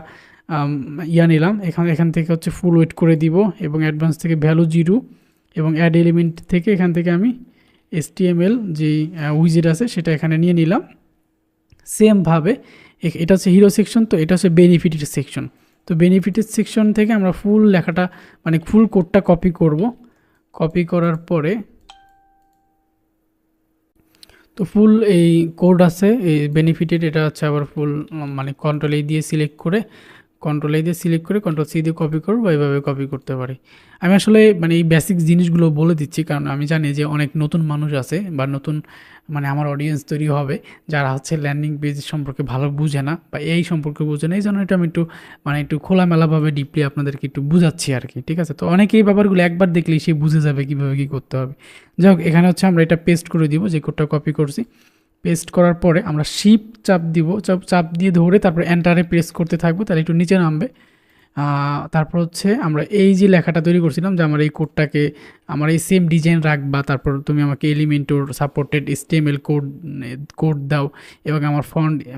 নিলাম, এখান থেকে হচ্ছে ফুল ওয়েট করে দিব এবং অ্যাডভান্স থেকে ভ্যালু 0 এবং অ্যাড এলিমেন্ট থেকে এখান থেকে আমি HTML যেই উইজেট আছে সেটা এখানে নিয়ে নিলাম। সেমভাবে এটা হচ্ছে হিরো সেকশন, তো এটা হচ্ছে বেনিফিটের সেকশন। তো বেনিফিটের সেকশন থেকে আমরা ফুল লেখাটা মানে ফুল কোডটা কপি করব। কপি করার পরে তো ফুল এই কোড আছে এই বেনিফিটেড, এটা হচ্ছে আবার ফুল মানে Ctrl+A দিয়ে সিলেক্ট করে Ctrl+C দিয়ে কপি করবো, এইভাবে কপি করতে পারি। আমি আসলে মানে এই বেসিক জিনিসগুলো বলে দিচ্ছি কারণ আমি জানি যে অনেক নতুন মানুষ আছে বা নতুন মানে আমার অডিয়েন্স তৈরি হবে যারা হচ্ছে ল্যান্ডিং পেজ সম্পর্কে ভালো বুঝে না বা এই সম্পর্কে বুঝে না। এই জন্য এটা আমি একটু খোলামেলাভাবে ডিপলি আপনাদেরকে একটু বুঝাচ্ছি আর কি, ঠিক আছে। তো অনেকে এই ব্যাপারগুলো একবার দেখলেই সে বুঝে যাবে কীভাবে কী করতে হবে। যাই হোক, এখানে হচ্ছে আমরা এটা পেস্ট করে দিব, যে কোডটা কপি করছি। পেস্ট করার পরে আমরা শিফট চাপ দিব, চাপ দিয়ে ধরে তারপর এন্টারে প্রেস করতে থাকবো, তাহলে একটু নিচে নামবে। তারপর হচ্ছে আমরা এই যে লেখাটা তৈরি করছিলাম যে আমার এই কোডটাকে আমার এই সেম ডিজাইন রাখবা, তারপর তুমি আমাকে এলিমেন্টর সাপোর্টেড HTML কোড দাও এবং আমার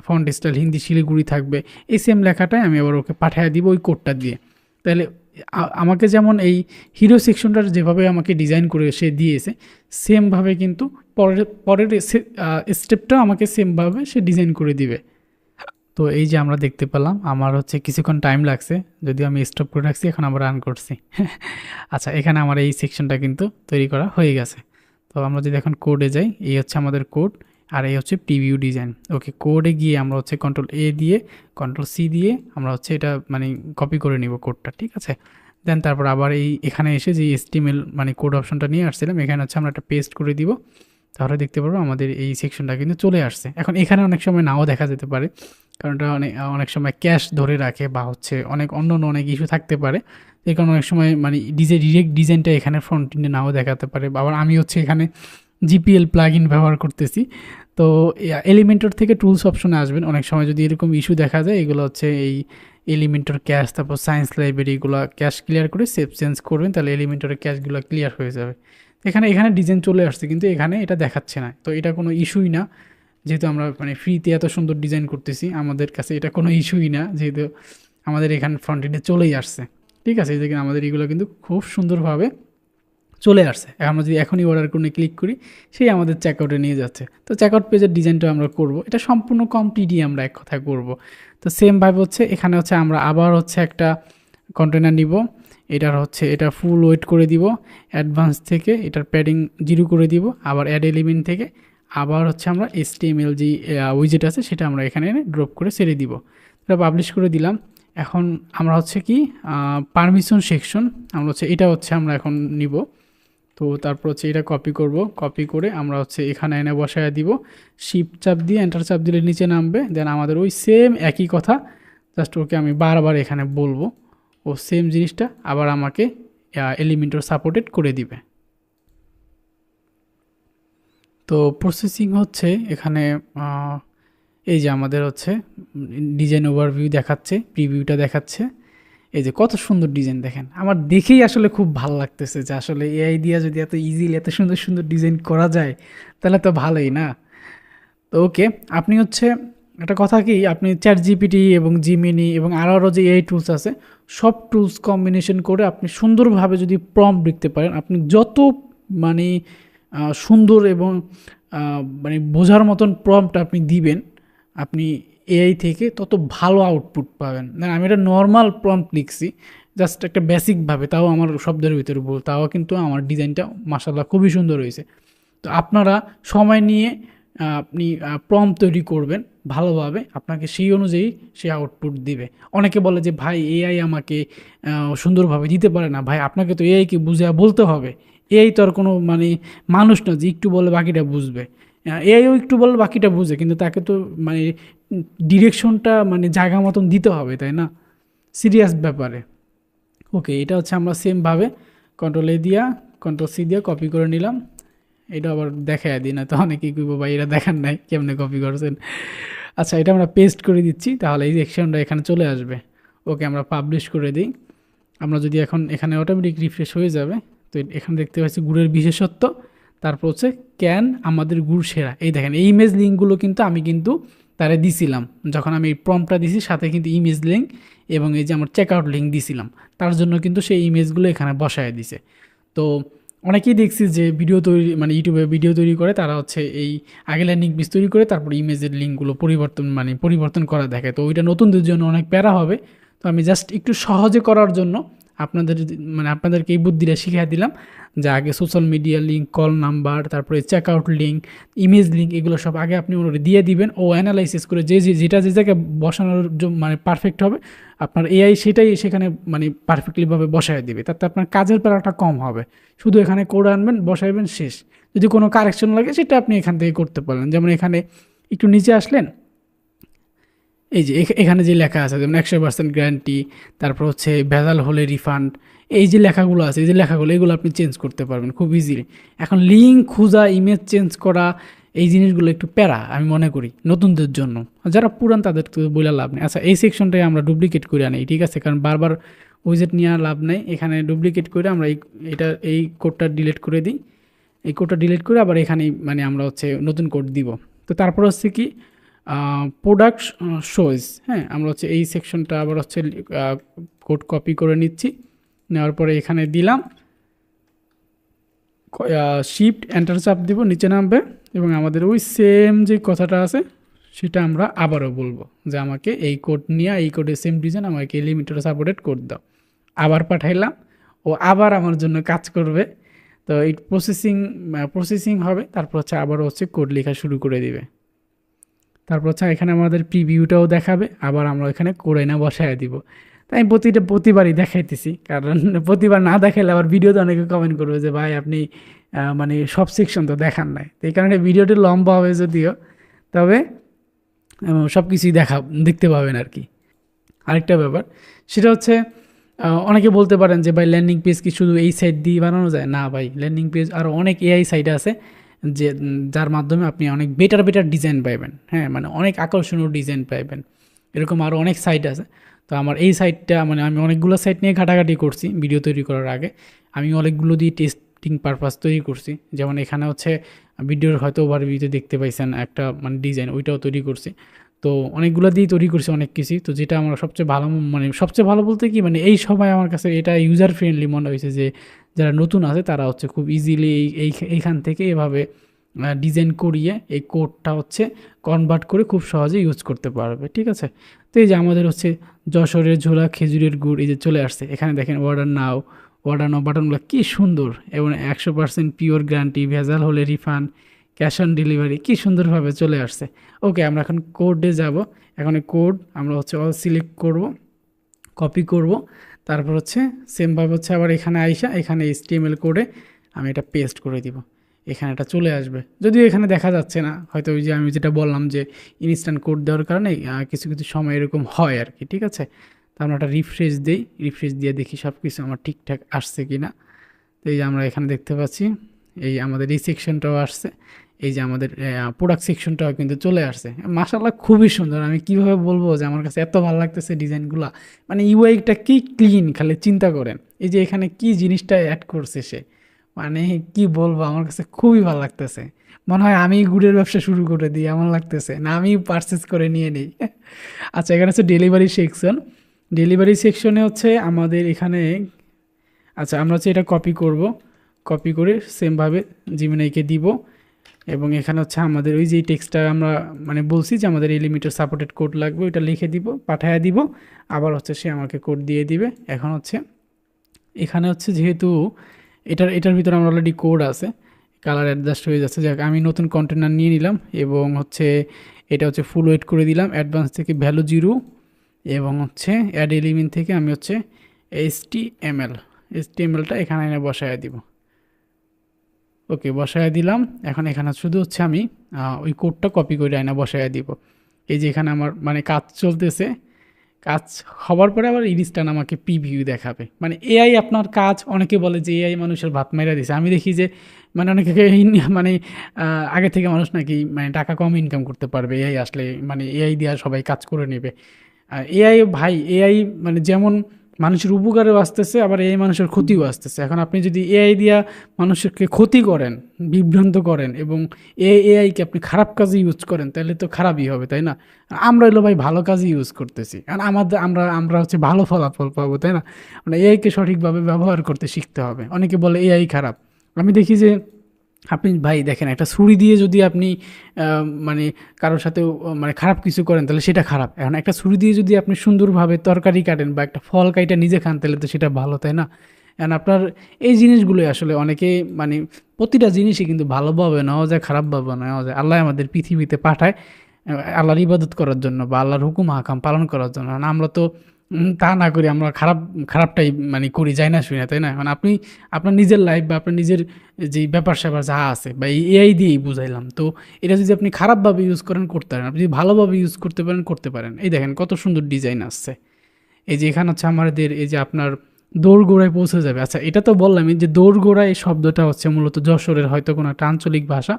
ফন্ট স্টাইল হিন্দি শিলিগুড়ি থাকবে, এই সেম লেখাটাই আমি আবার ওকে পাঠিয়ে দিব ওই কোডটা দিয়ে। তাহলে আমাকে যেমন এই হিরো সেকশনটার যেভাবে আমাকে ডিজাইন করে সে দিয়েছে, সেমভাবে কিন্তু পরের স্টেপটা আমাকে সেমভাবে সে ডিজাইন করে দিবে। তো এই যে আমরা দেখতে পেলাম, আমার হচ্ছে কিছুক্ষণ টাইম লাগছে, যদিও আমি স্টপ করে রাখছি, এখন আবার রান করছি। আচ্ছা, এখানে আমার এই সেকশনটা কিন্তু তৈরি করা হয়ে গেছে। তো আমরা যদি এখন কোডে যাই, এই হচ্ছে আমাদের কোড আর এই হচ্ছে প্রিভিউ ডিজাইন। ওকে, কোডে গিয়ে আমরা হচ্ছে Ctrl+A দিয়ে Ctrl+C দিয়ে আমরা হচ্ছে এটা মানে কপি করে নিব কোডটা, ঠিক আছে। দেন তারপর আবার এখানে এসে যে HTML মানে কোড অপশনটা নিয়ে আসছিলাম, এখানে হচ্ছে আমরা একটা পেস্ট করে দিব, তাহলে দেখতে পারবো আমাদের এই সেকশনটা কিন্তু চলে আসছে। এখন এখানে অনেক সময় নাও দেখা যেতে পারে, কারণ এটা অনেক সময় ক্যাশ ধরে রাখে বা হচ্ছে অন্য অনেক ইস্যু থাকতে পারে। এই কারণে অনেক সময় মানে ডিরেক্ট ডিজাইনটা এখানে ফ্রন্ট এন্ডে নাও দেখাতে পারে। আবার আমি হচ্ছে এখানে GPL প্লাগইন ব্যবহার করতেছি। তো এলিমেন্টর থেকে টুলস অপশনে আসবেন, অনেক সময় যদি এরকম ইস্যু দেখা যায়, এগুলো হচ্ছে এই এলিমেন্টর ক্যাশ, তারপর সায়েন্স লাইব্রেরি, এগুলো ক্যাশ ক্লিয়ার করে সেভ চেঞ্জ করবেন, তাহলে এলিমেন্টরের ক্যাশগুলো ক্লিয়ার হয়ে যাবে। এখানে এখানে ডিজাইন চলে আসছে, কিন্তু এখানে এটা দেখাচ্ছে না। তো এটা কোনো ইস্যুই না, যেহেতু আমরা মানে ফ্রিতে এত সুন্দর ডিজাইন করতেছি, আমাদের কাছে এটা কোনো ইস্যুই না, যেহেতু আমাদের এখানে ফ্রন্ট এন্ডে চলেই আসছে। ঠিক আছে, এই দেখেন আমাদের এগুলো কিন্তু খুব সুন্দরভাবে চলে আসছে। আমরা যদি এখনই অর্ডার করে ক্লিক করি, সেই আমাদের চেকআউটে নিয়ে যাচ্ছে। তো চেকআউট পেজের ডিজাইনটা আমরা করব, এটা সম্পূর্ণ কমপ্লিটই আমরা এক কথায় করব। তো সেমভাবে হচ্ছে এখানে হচ্ছে আমরা আবার হচ্ছে একটা কন্টেনার নিব, এটার হচ্ছে এটা ফুল ওয়েট করে দিব, অ্যাডভান্স থেকে এটার প্যাডিং 0 করে দিব, আবার অ্যাড এলিমেন্ট থেকে আবার হচ্ছে আমরা HTML যে উইজেট আছে সেটা আমরা এখানে এনে ড্রপ করে ছেড়ে দিব। এটা পাবলিশ করে দিলাম। এখন আমরা হচ্ছে কি পারমিশন সেকশন আমরা হচ্ছে এটা হচ্ছে আমরা এখন নিব। তো তারপর হচ্ছে এটা কপি করব, কপি করে আমরা হচ্ছে এখানে এনে বসায় দিব, শিফট চাপ দিয়ে এন্টার চাপ দিলে নিচে নামবে। দেন আমাদের ওই সেম একই কথা জাস্ট ওকে আমি বারবার এখানে বলবো, ও সেম জিনিসটা আবার আমাকে এলিমেন্টর সাপোর্টেড করে দিবে। তো প্রসেসিং হচ্ছে এখানে এই যে আমাদের হচ্ছে ডিজাইন ওভারভিউ দেখাচ্ছে, প্রিভিউটা দেখাচ্ছে। এই যে কত সুন্দর ডিজাইন দেখেন, আমার দেখেই আসলে খুব ভালো লাগতেছে যে আসলে এআই দিয়া যদি এত ইজিলি এত সুন্দর সুন্দর ডিজাইন করা যায় তাহলে তো ভালোই না। তো ওকে, আপনি হচ্ছে একটা কথা কি, আপনি ChatGPT এবং জিমিনি এবং আরও যে এআই টুলস আছে সব টুলস কম্বিনেশন করে আপনি সুন্দরভাবে যদি প্রম্পট লিখতে পারেন, আপনি যত মানে সুন্দর এবং মানে বোঝার মতন প্রম্পট আপনি দিবেন, আপনি এআই থেকে তত ভালো আউটপুট পাবেন। আমি একটা নর্মাল প্রম্পট লিখছি জাস্ট একটা বেসিকভাবে, তাও আমার শব্দের ভিতরে বল, তাও কিন্তু আমার ডিজাইনটা মাশাআল্লাহ খুবই সুন্দর হয়েছে। তো আপনারা সময় নিয়ে আপনি প্রম্পট তৈরি করবেন ভালোভাবে, আপনাকে সেই অনুযায়ী সে আউটপুট দিবে। অনেকে বলে যে ভাই এআই আমাকে সুন্দরভাবে দিতে পারে না। ভাই আপনাকে তো এআইকে বুঝে বলতে হবে, এআই তো আর কোনো মানে মানুষ না যে একটু বলে বাকিটা বুঝবে। এআইও একটু বলে বাকিটা বুঝে, কিন্তু তাকে তো মানে ডিরেকশনটা মানে জায়গা মতন দিতে হবে, তাই না? সিরিয়াস ব্যাপারে। ওকে, এটা হচ্ছে আমরা সেমভাবে কন্ট্রোল-A দিয়া কন্ট্রোল-C দিয়া কপি করে নিলাম। এটা আবার দেখায় দিই না তো অনেকেই কইব ভাই এটা দেখান নাই কেমনে কপি করছেন। আচ্ছা, এটা আমরা পেস্ট করে দিচ্ছি, তাহলে এই সেকশনটা এখানে চলে আসবে। ওকে, আমরা পাবলিশ করে দিই। আমরা যদি এখন এখানে অটোমেটিক রিফ্রেশ হয়ে যাবে। তো এখানে দেখতে পাচ্ছি গুড়ের বিশেষত্ব, তারপর হচ্ছে ক্যান আমাদের গুড় সেরা। এই দেখেন এই ইমেজ লিঙ্কগুলো কিন্তু আমি কিন্তু তারা দিছিলাম, যখন আমি এই প্রম্পটটা দিছি সাথে কিন্তু ইমেজ লিঙ্ক এবং এই যে আমার চেকআউট লিঙ্ক দিছিলাম, তার জন্য কিন্তু সেই ইমেজগুলো এখানে বসায় দিছে। তো অনেকেই দেখছি যে ভিডিও তৈরি মানে ইউটিউবে ভিডিও তৈরি করে, তারা হচ্ছে এই আগে ল্যান্ডিং পেজ তৈরি করে তারপর ইমেজের লিঙ্কগুলো পরিবর্তন করা দেখে। তো ওইটা নতুনদের জন্য অনেক প্যারা হবে। তো আমি জাস্ট একটু সহজে করার জন্য আপনাদেরকে এই বুদ্ধিটা শিখিয়ে দিলাম যে আগে social media link, call number, তারপরে চেকআউট লিঙ্ক, ইমেজ লিঙ্ক, এগুলো সব আগে আপনি ওনারে দিয়ে দিবেন। ও অ্যানালাইসিস করে যেটা যে জায়গায় বসানোর মানে পারফেক্ট হবে, আপনার এআই সেটাই সেখানে মানে পারফেক্টলিভাবে বসায় দিবে। তাতে আপনার কাজের প্যারাটা কম হবে। শুধু এখানে কোড আনবেন, বসাইবেন, শেষ। যদি কোনো কারেকশন লাগে সেটা আপনি এখান থেকে করতে পারলেন। যেমন এখানে একটু নিচে আসলেন, এই যে এখানে যে লেখা আছে যেমন 100% গ্যারান্টি, তারপর হচ্ছে ভেজাল হলে রিফান্ড, এই যে লেখাগুলো আছে, এই যে লেখাগুলো, এগুলো আপনি চেঞ্জ করতে পারবেন খুব ইজিলি। এখন লিঙ্ক খোঁজা, ইমেজ চেঞ্জ করা, এই জিনিসগুলো একটু প্যারা আমি মনে করি নতুনদের জন্য। যারা পুরান তাদের তো বলে লাভ নেই। আচ্ছা, এই সেকশনটাই আমরা ডুপ্লিকেট করে আনি, ঠিক আছে? কারণ বারবার উইজেট নিয়ে লাভ নেই। এখানে ডুপ্লিকেট করে আমরা এই কোডটা ডিলিট করে দিই। এই কোডটা ডিলিট করে আবার এখানে মানে আমরা হচ্ছে নতুন কোড দিব। তো তারপর হচ্ছে কি প্রোডাক্ট শোজ, হ্যাঁ, আমরা হচ্ছে এই সেকশনটা আবার হচ্ছে কোড কপি করে নিচ্ছি। নেওয়ার পরে এখানে দিলাম, শিফট এন্টার চাপ দিব, নিচে নামবে এবং আমাদের ওই সেম যে কথাটা আছে সেটা আমরা আবারও বলবো যে আমাকে এই কোড নিয়ে, এই কোডের সেম ডিজাইন আমাকে লিমিটেড সাপোর্টেড কোড দাও। আবার পাঠাইলাম, ও আবার আমার জন্য কাজ করবে। তো এই প্রসেসিং হবে, তারপর হচ্ছে আবারও হচ্ছে কোড লেখা শুরু করে দিবে। তারপর হচ্ছে এখানে আমাদের প্রিভিউটাও দেখাবে, আবার আমরা এখানে করে না বসায় দিব। তাই আমি প্রতিবারই দেখাইতেছি, কারণ প্রতিবার না দেখাইলে আবার ভিডিওতে অনেকে কমেন্ট করবে যে ভাই আপনি মানে সব সেকশন তো দেখান নাই। তো এই কারণে ভিডিওটি লম্বা হবে যদিও, তবে সব কিছুই দেখতে পাবেন আর কি। আরেকটা ব্যাপার সেটা হচ্ছে অনেকে বলতে পারেন যে ভাই ল্যান্ডিং পেজ কি শুধু এই সাইট দিয়ে বানানো যায়? না ভাই, ল্যান্ডিং পেজ আরও অনেক এআই সাইট আছে যে যার মাধ্যমে আপনি অনেক বেটার ডিজাইন পাইবেন। হ্যাঁ, মানে অনেক আকর্ষণীয় ডিজাইন পাইবেন। এরকম আরও অনেক সাইট আছে। তো আমার এই সাইটটা মানে আমি অনেকগুলো সাইট নিয়ে ঘাটাঘাটি করছি ভিডিও তৈরি করার আগে। আমি অনেকগুলো দিয়ে এডিটিং পারপাস তৈরি করছি। যেমন এখানে হচ্ছে ভিডিওর হয়তো ওভারভিউতে দেখতে পাইছেন একটা মানে ডিজাইন, ওইটাও তৈরি করছি। তো অনেকগুলো দিয়ে তৈরি করছি অনেক কিছুই। তো যেটা আমার সবচেয়ে ভালো মানে সবচেয়ে ভালো বলতে কি মানে এই সময় আমার কাছে এটা ইউজার ফ্রেন্ডলি মনে হয়েছে যে যারা নতুন আছে তারা হচ্ছে খুব ইজিলি এইখান থেকে এভাবে ডিজাইন করিয়ে এই কোডটা হচ্ছে কনভার্ট করে খুব সহজে ইউজ করতে পারবে, ঠিক আছে। তো এই যে আমাদের হচ্ছে যশোরের ঝোলা খেজুরের গুড় এই যে চলে আসছে। এখানে দেখেন অর্ডার নাও বাটনগুলো কী সুন্দর এবং 100% পিওর গ্যারান্টি, ভেজাল হলে রিফান্ড, ক্যাশ অন ডেলিভারি, কী সুন্দরভাবে চলে আসছে। ওকে, আমরা এখন কোডে যাব। এখন কোড আমরা হচ্ছে অল সিলেক্ট করব, কপি করব, তারপর হচ্ছে সেমভাবে হচ্ছে আবার এখানে আইসা এখানে HTML কোডে আমি এটা পেস্ট করে দিব। এখানে এটা চলে আসবে, যদিও এখানে দেখা যাচ্ছে না, হয়তো ওই যে আমি যেটা বললাম যে ইনস্ট্যান্ট কোড দেওয়ার কারণে কিছু কিছু সময় এরকম হয় আর কি, ঠিক আছে। তো আমরা একটা রিফ্রেশ দিই, রিফ্রেশ দিয়ে দেখি সব কিছু আমার ঠিকঠাক আসছে কি না। তো এই যে আমরা এখানে দেখতে পাচ্ছি এই আমাদের এই সেকশনটাও আসছে, এই যে আমাদের প্রোডাক্ট সেকশনটাও কিন্তু চলে আসছে। মাশাআল্লাহ খুবই সুন্দর। আমি কিভাবে বলবো যে আমার কাছে এত ভালো লাগতেছে ডিজাইনগুলো, মানে ইউআইটা কি ক্লিন, খালি চিন্তা করেন এই যে এখানে কি জিনিসটা অ্যাড করছে সে, মানে কি বলবো, আমার কাছে খুবই ভালো লাগতেছে। মনে হয় আমি গুড়ের ব্যবসা শুরু করে দিই এমন লাগতেছে, না আমি পারচেস করে নিয়ে নিই। আচ্ছা, এখানে হচ্ছে ডেলিভারি সেকশন। ডেলিভারি সেকশনে হচ্ছে আমাদের এখানে, আচ্ছা আমরা হচ্ছে এটা কপি করব, কপি করে সেমভাবে জিমিনাইকে দিব এবং এখানে হচ্ছে আমাদের ওই যে টেক্সটটা আমরা মানে বলছি যে আমাদের এই লিমিটের সাপোর্টেড কোড লাগবে, ওইটা লিখে দিব, পাঠায়া দিব, আবার হচ্ছে সে আমাকে কোড দিয়ে দিবে। এখন হচ্ছে এখানে হচ্ছে যেহেতু এটার ভিতরে আমার অলরেডি কোড আছে, কালার অ্যাডজাস্ট হয়ে যাচ্ছে। যাক, আমি নতুন কন্টেনার নিয়ে নিলাম এবং হচ্ছে এটা হচ্ছে ফুল ওয়েট করে দিলাম, অ্যাডভান্স থেকে ভ্যালু 0 এবং হচ্ছে অ্যাড এলিমেন্ট থেকে আমি হচ্ছে HTMLটা এখানে এনে বসায় দিব। ওকে, বসায় দিলাম। এখন এখানে শুধু হচ্ছে আমি ওই কোডটা কপি করে আয়না বসায় দিব। এই যে এখানে আমার মানে কাজ চলতেছে, কাজ হওয়ার পরে আবার ইনস্ট্যান্ট আমাকে প্রিভিউ দেখাবে। মানে এআই আপনার কাজ, অনেকে বলে যে এআই মানুষের ভাত মাইরা দিছে। আমি দেখি যে মানে অনেকে মানে আগে থেকে মানুষ নাকি মানে টাকা কম ইনকাম করতে পারবে এআই আসলে, মানে এআই দিয়ে সবাই কাজ করে নেবে। এআই ভাই, এআই মানে যেমন মানুষের উপকারেও আসতেছে, আবার এআই মানুষের ক্ষতিও আসতেছে। এখন আপনি যদি এআই দিয়া মানুষকে ক্ষতি করেন, বিভ্রান্ত করেন এবং এআইকে আপনি খারাপ কাজে ইউজ করেন, তাহলে তো খারাপই হবে, তাই না? আমরা এলো ভাই ভালো কাজে ইউজ করতেছি, আর আমাদের আমরা হচ্ছে ভালো ফলাফল পাবো, তাই না? মানে এআইকে সঠিকভাবে ব্যবহার করতে শিখতে হবে। অনেকে বলে এআই খারাপ। আমি দেখি যে আপনি ভাই দেখেন, একটা ছুরি দিয়ে যদি আপনি মানে কারোর সাথে মানে খারাপ কিছু করেন তাহলে সেটা খারাপ। এখন একটা ছুরি দিয়ে যদি আপনি সুন্দরভাবে তরকারি কাটেন বা একটা ফল কাইটা নিজে খান তাহলে তো সেটা ভালো, তাই না? এখন আপনার এই জিনিসগুলোই আসলে অনেকে মানে প্রতিটা জিনিসই কিন্তু ভালোভাবে নেওয়া যায়, খারাপভাবে নেওয়া যায়। আল্লাহ আমাদের পৃথিবীতে পাঠায় আল্লাহর ইবাদত করার জন্য বা আল্লাহর হুকুম হাকাম পালন করার জন্য। আমরা তো তা না করি, আমরা খারাপটাই মানে করি, যাই না শুই না, তাই না? মানে আপনি আপনার নিজের লাইফ বা আপনার নিজের যে ব্যাপার স্যাপার যা আছে বা এই এআই দিয়েই বুঝাইলাম, তো এটা যদি আপনি খারাপভাবে ইউজ করেন করতে পারেন, আপনি যদি ভালোভাবে ইউজ করতে পারেন করতে পারেন। এই দেখেন কত সুন্দর ডিজাইন আসছে। এই যে এখানে হচ্ছে আমাদের এই যে আপনার দোরগোড়ায় পৌঁছে যাবে। আচ্ছা, এটা তো বললাম যে দোরগোড়ায় এই শব্দটা হচ্ছে মূলত যশোরের হয়তো কোনো একটা আঞ্চলিক ভাষা।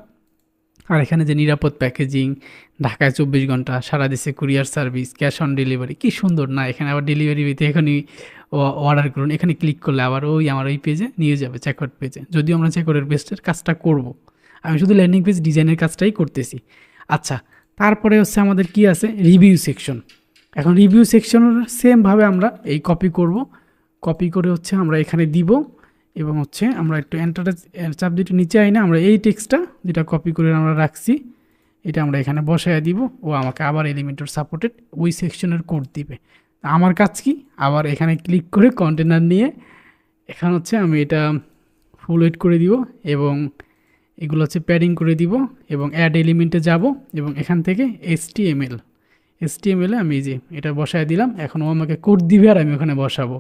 আর এখানে যে নিরাপদ প্যাকেজিং, ঢাকায় 24 ঘন্টা, সারা দেশে courier service, cash on delivery, কি সুন্দর না? এখানে আবার ডেলিভারি দিতে এখনই অর্ডার করুন, এখানে ক্লিক করলে আবার ওই আমার ওই পেজে নিয়ে যাবে, চেকআউট পেজে। যদিও আমরা চেকআউটের পেজটার কাজটা করব, আমি শুধু ল্যান্ডিং পেজ ডিজাইনের কাজটাই করতেছি। আচ্ছা, তারপরে হচ্ছে আমাদের কি আছে, রিভিউ সেকশন। এখন রিভিউ সেকশনের সেমভাবে আমরা এই কপি করব, কপি করে হচ্ছে আমরা এখানে দিব এবং হচ্ছে আমরা একটু এন্টারটা চাপ দিতে নিচে আই না, আমরা এই টেক্সটটা যেটা কপি করে আমরা রাখছি এটা আমরা এখানে বসায় দিব, ও আমাকে আবার এলিমেন্টর সাপোর্টেড ওই সেকশনের কোড দিবে। আমার কাজ কি, আবার এখানে ক্লিক করে কন্টেনার নিয়ে এখানে হচ্ছে আমি এটা ফুল ওয়েট করে দিব এবং এগুলো হচ্ছে প্যাডিং করে দিব এবং অ্যাড এলিমেন্টে যাব এবং এখান থেকে এসটিএমএলে আমি যে এটা বসায় দিলাম। এখন ও আমাকে কোড দিবে আর আমি ওখানে বসাবো।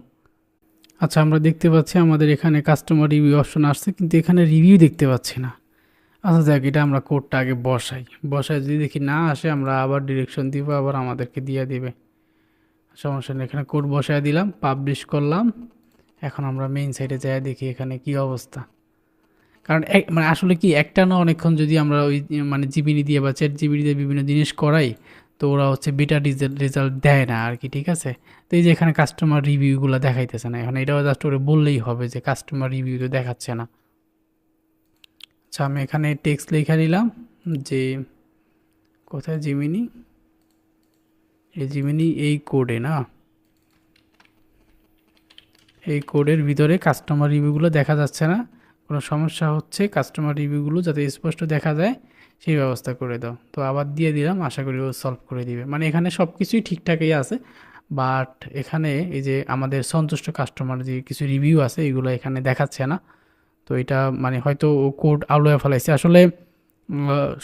আচ্ছা, আমরা দেখতে পাচ্ছি আমাদের এখানে কাস্টমার রিভিউ অপশন আসছে, কিন্তু এখানে রিভিউ দেখতে পাচ্ছি না। আচ্ছা যাক, এটা আমরা কোডটা আগে বসাই যদি দেখি না আসে আমরা আবার ডিরেকশন দিব, আবার আমাদেরকে দিয়ে দিবে, সমস্যা নেই। এখানে কোড বসায় দিলাম, পাবলিশ করলাম। এখন আমরা মেইন সাইটে যাই দেখি এখানে কি অবস্থা। কারণ মানে আসলে কি একটা না অনেকক্ষণ যদি আমরা ওই মানে জিবিনি দিয়ে বা চ্যাট জিবিনি দিয়ে বিভিন্ন জিনিস করাই, তো ওরা হচ্ছে বেটার রেজাল্ট দেয় না আর কি, ঠিক আছে। তো এই যে এখানে কাস্টমার রিভিউগুলো দেখাইতেছে না, এখন এটাও জাস্ট ওরা বললেই হবে যে কাস্টমার রিভিউ তো দেখাচ্ছে না। আচ্ছা আমি এখানে টেক্সট লিখে নিলাম যে কোথায় জিমিনি, এই জিমিনি এই কোডে না, এই কোডের ভিতরে কাস্টমার রিভিউগুলো দেখা যাচ্ছে না, কোনো সমস্যা হচ্ছে, কাস্টমার রিভিউগুলো যাতে স্পষ্ট দেখা যায় সেই ব্যবস্থা করে দাও। তো আবার দিয়ে দিলাম, আশা করি ও সলভ করে দিবে। মানে এখানে সব কিছুই ঠিকঠাকই আছে, বাট এখানে এই যে আমাদের সন্তুষ্ট কাস্টমার যে কিছু রিভিউ আছে এগুলো এখানে দেখাচ্ছে না। তো এটা মানে হয়তো ও কোড আউলে ফেলাইছে আসলে।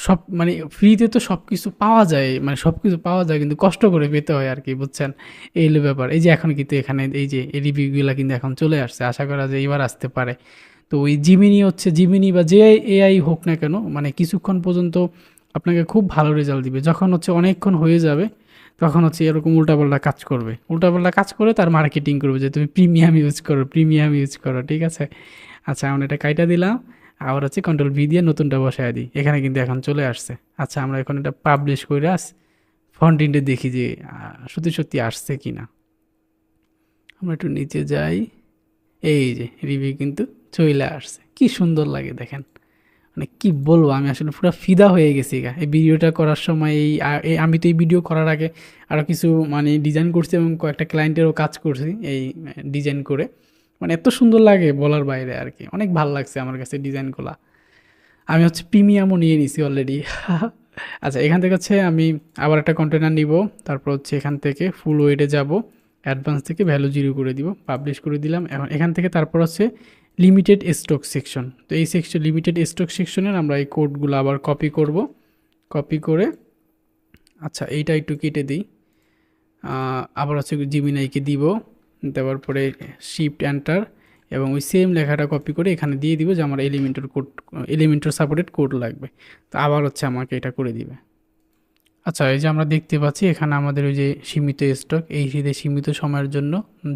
সব মানে ফ্রিতে তো সব কিছু পাওয়া যায়, মানে সব কিছু পাওয়া যায়, কিন্তু কষ্ট করে পেতে হয় আর কি, বুঝছেন? এই হলো ব্যাপার। এই যে এখন কিন্তু এখানে এই যে এই রিভিউগুলো কিন্তু এখন চলে আসছে, আশা করা যায় এবার আসতে পারে। তো ওই জিমিনি হচ্ছে, জিমিনি বা যে এআই হোক না কেন, মানে কিছুক্ষণ পর্যন্ত আপনাকে খুব ভালো রেজাল্ট দিবে। যখন হচ্ছে অনেকক্ষণ হয়ে যাবে তখন হচ্ছে এরকম উল্টাপাল্টা কাজ করবে, উল্টাপাল্টা কাজ করে তার মার্কেটিং করবে যে তুমি প্রিমিয়াম ইউজ করো, প্রিমিয়াম ইউজ করো, ঠিক আছে? আচ্ছা আমরা এটা কাইটা দিলাম, আবার হচ্ছে কন্ট্রোল ভি দিয়ে নতুনটা বসায় দিই, এখানে কিন্তু এখন চলে আসছে। আচ্ছা আমরা এখন এটা পাবলিশ করে ফ্রন্ট এন্ডে দেখি যে সত্যি সত্যি আসছে কি না। আমরা একটু নিচে যাই, এই যে রিভিউ কিন্তু চলে আসছে, কি সুন্দর লাগে দেখেন। মানে কি বলবো, আমি আসলে পুরো ফিদা হয়ে গেছি এই ভিডিওটা করার সময়। আমি তো এই ভিডিও করার আগে আরও কিছু মানে ডিজাইন করছি এবং কয়েকটা ক্লায়েন্টেরও কাজ করছি এই ডিজাইন করে। মানে এত সুন্দর লাগে বলার বাইরে আর কি, অনেক ভালো লাগছে আমার কাছে ডিজাইনগুলো। আমি হচ্ছে প্রিমিয়ামও নিয়ে নিছি অলরেডি। আচ্ছা এখান থেকে হচ্ছে আমি আবার একটা কন্টেনার নিব, তারপর হচ্ছে এখান থেকে ফুল ওয়েটে যাব, অ্যাডভান্স থেকে ভ্যালু 0 করে দিব, পাবলিশ করে দিলাম। এখন এখান থেকে তারপর হচ্ছে লিমিটেড স্টক সেকশন, তো এই সেকশন লিমিটেড স্টক সেকশনের আমরা এই কোডগুলো আবার কপি করব, কপি করে আচ্ছা এইটা একটু কেটে দিই, আবার হচ্ছে জিমিনাইকে দিব, দেওয়ার পরে শিফট এন্টার এবং ওই সেম লেখাটা কপি করে এখানে দিয়ে দিব যে আমার Elementor code, Elementor supported code লাগবে। তো আবার হচ্ছে আমাকে এটা করে দিবে। আচ্ছা এই যে আমরা দেখতে পাচ্ছি এখানে আমাদের ওই যে সীমিত স্টক, এই শীতে সীমিত সময়ের জন্য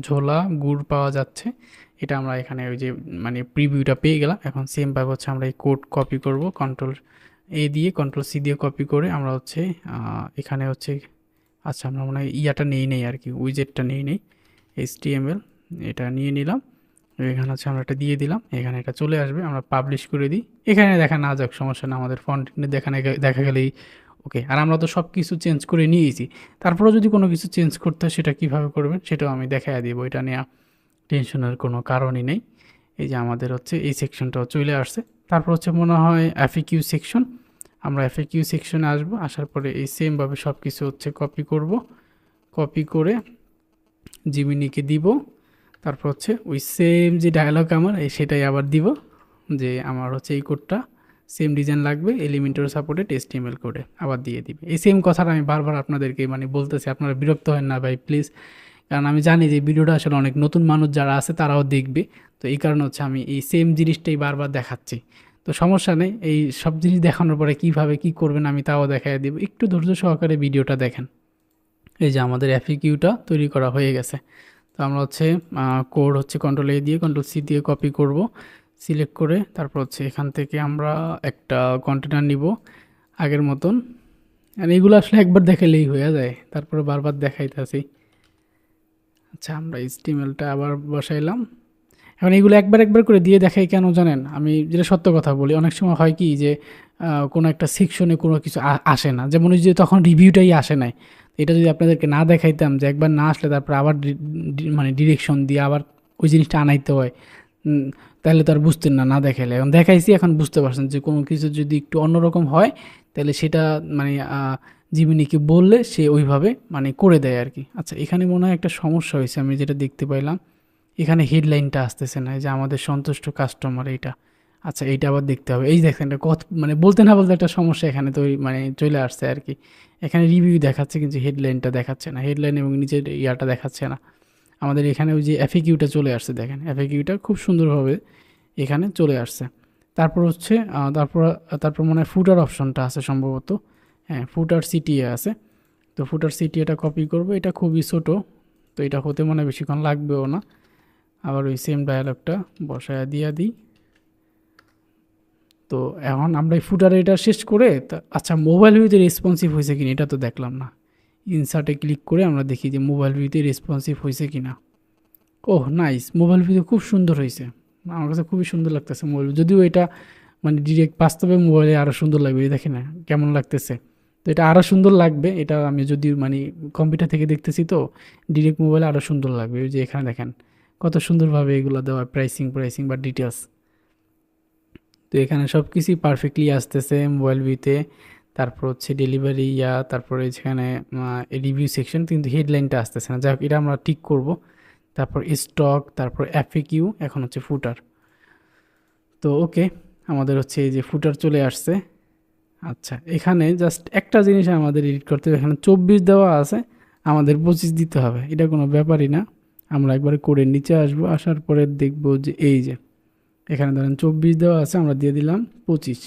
ঝোলা গুড় পাওয়া যাচ্ছে, এটা আমরা এখানে ওই যে মানে প্রিভিউটা পেয়ে গেলাম। এখন সেমভাবে হচ্ছে আমরা এই কোড কপি করব, কন্ট্রোল এ দিয়ে কন্ট্রোল সি দিয়ে কপি করে আমরা হচ্ছে এখানে হচ্ছে আচ্ছা আমরা মনে হয় ইয়াটা নেই আর কি, উইজেটটা নেই HTML এটা নিয়ে নিলাম, এখানে হচ্ছে আমরা এটা দিয়ে দিলাম, এখানে এটা চলে আসবে, আমরা পাবলিশ করে দিই। এখানে দেখা না যাক সমস্যা না, আমাদের ফন্ট দেখা গেলেই ওকে। আর আমরা তো সব কিছু চেঞ্জ করে নিয়েছি, তারপরেও যদি কোনো কিছু চেঞ্জ করতে হয় সেটা কীভাবে করবেন সেটাও আমি দেখাই দিব, এটা নিয়ে টেনশনের কোনো কারণই নেই। এই যে আমাদের হচ্ছে এই সেকশনটাও চলে আসছে। তারপর হচ্ছে মনে হয় FAQ সেকশন, আমরা FAQ সেকশনে আসবো, আসার পরে এই সেমভাবে সব কিছু হচ্ছে কপি করব, কপি করে জিমিনিকে দিব, তারপর হচ্ছে ওই সেম যে ডায়লগ আমার সেটাই আবার দিব যে আমার হচ্ছে এই কোডটা সেম ডিজাইন লাগবে, এলিমেন্টার সাপোর্টেড HTML কোডে আবার দিয়ে দিবে। এই সেম কথাটা আমি বারবার আপনাদেরকে মানে বলতেছি, আপনারা বিরক্ত হয় না ভাই প্লিজ, কারণ আমি জানি যে ভিডিওটা আসলে অনেক নতুন মানুষ যারা আছে তারাও দেখবে, তো এই কারণে হচ্ছে আমি এই সেম জিনিসটাই বারবার দেখাচ্ছি। তো সমস্যা নেই, এই সব জিনিস দেখানোর পরে কীভাবে কী করবেন আমি তাও দেখাই দিব, একটু ধৈর্য সহকারে ভিডিওটা দেখেন। এই যে আমাদের FAQটা তৈরি করা হয়ে গেছে। তো আমরা হচ্ছে কোড হচ্ছে কন্ট্রোল A দিয়ে কন্ট্রোল সি দিয়ে কপি করব, সিলেক্ট করে তারপর হচ্ছে এখান থেকে আমরা একটা কন্টেনার নিব আগের মতন, আর এইগুলো আসলে একবার দেখালেই হয়ে যায়, তারপরে বারবার দেখাইতেছি। আচ্ছা আমরা HTMLটা আবার বসাইলাম। এখন এইগুলো একবার একবার করে দিয়ে দেখাই কেন জানেন, আমি যেটা সত্য কথা বলি, অনেক সময় হয় কি যে কোনো একটা সেকশনে কোনো কিছু আসে না, যেমন ওই যে তখন রিভিউটাই আসে নাই, এটা যদি আপনাদেরকে না দেখাইতাম যে একবার না আসলে তারপর আবার মানে ডিরেকশন দিয়ে আবার ওই জিনিসটা আনাইতে হয়, তাহলে তো আর বুঝতেন না, না দেখাইলে। এখন দেখাইছি, এখন বুঝতে পারছেন যে কোনো কিছু যদি একটু অন্যরকম হয় তাহলে সেটা মানে জিমিনিকে বললে সে ওইভাবে মানে করে দেয় আর কি। আচ্ছা এখানে মনে হয় একটা সমস্যা হয়েছে, আমি যেটা দেখতে পাইলাম এখানে হেডলাইনটা আসতেছে না, এই যে আমাদের সন্তুষ্ট কাস্টমার এইটা। আচ্ছা এইটা আবার দেখতে হবে, এই দেখেন এটা কত মানে বলতে না বলতে একটা সমস্যা এখানে তো মানে চলে আসছে আর কি। এখানে রিভিউ দেখাচ্ছে কিন্তু হেডলাইনটা দেখাচ্ছে না, হেডলাইন এবং নিচের ইয়াটা দেখাচ্ছে না। আমাদের এখানে ওই যে FAQটা চলে আসছে, দেখেন FAQটা খুব সুন্দরভাবে এখানে চলে আসছে। তারপর হচ্ছে তারপর মনে হয় ফুটার অপশনটা আছে সম্ভবত, হ্যাঁ ফুটার CTA আছে। তো ফুটার CTAটা কপি করব, এটা খুবই ছোটো, তো এটা হতে মনে হয় বেশিক্ষণ লাগবেও না। আবার ওই সেম ডায়ালগটা বসায় দিয়া দিই। তো এখন আমরা এই ফুটারে এটা শেষ করে আচ্ছা মোবাইল ভিউতে রেসপন্সিভ হয়েছে কিনা এটা তো দেখলাম না, ইনসার্টে ক্লিক করে আমরা দেখি যে মোবাইল ভিউতে রেসপন্সিভ হয়েছে কিনা। ওহ নাইস, মোবাইল ভিউতে খুব সুন্দর হয়েছে, আমার কাছে খুবই সুন্দর লাগতেছে মোবাইল, যদিও এটা মানে ডিরেক্ট বাস্তবে মোবাইলে আরও সুন্দর লাগবে, এই দেখেন না কেমন লাগতেছে। তো এটা আরও সুন্দর লাগবে, এটা আমি যদি মানে কম্পিউটার থেকে দেখতেছি তো ডিরেক্ট মোবাইলে আরও সুন্দর লাগবে। ওই যে এখানে দেখেন কত সুন্দরভাবে এগুলো দেওয়া, প্রাইসিং বা ডিটেলস। তো এখানে সব কিছুই পারফেক্টলি আসতেছে মোবাইল ভিউতে। তারপর হচ্ছে ডেলিভারি তারপরে যেখানে রিভিউ সেকশন, কিন্তু হেডলাইনটা আসতেছে না, যাই হোক এটা আমরা ঠিক করব। তারপর স্টক, তারপর এফএকিউ, এখন হচ্ছে ফুটার। তো ওকে, আমাদের হচ্ছে এই যে ফুটার চলে আসছে। আচ্ছা, এখানে জাস্ট একটা জিনিস আমাদের এডিট করতে হবে, এখানে 24 দেওয়া আছে, আমাদের 25 দিতে হবে, এটা কোনো ব্যাপারই না। আমরা একবারে করে নিচে আসবো, আসার পরে দেখবো যে এই যে এখানে ধরেন 24 দেওয়া আছে, আমরা দিয়ে দিলাম 25।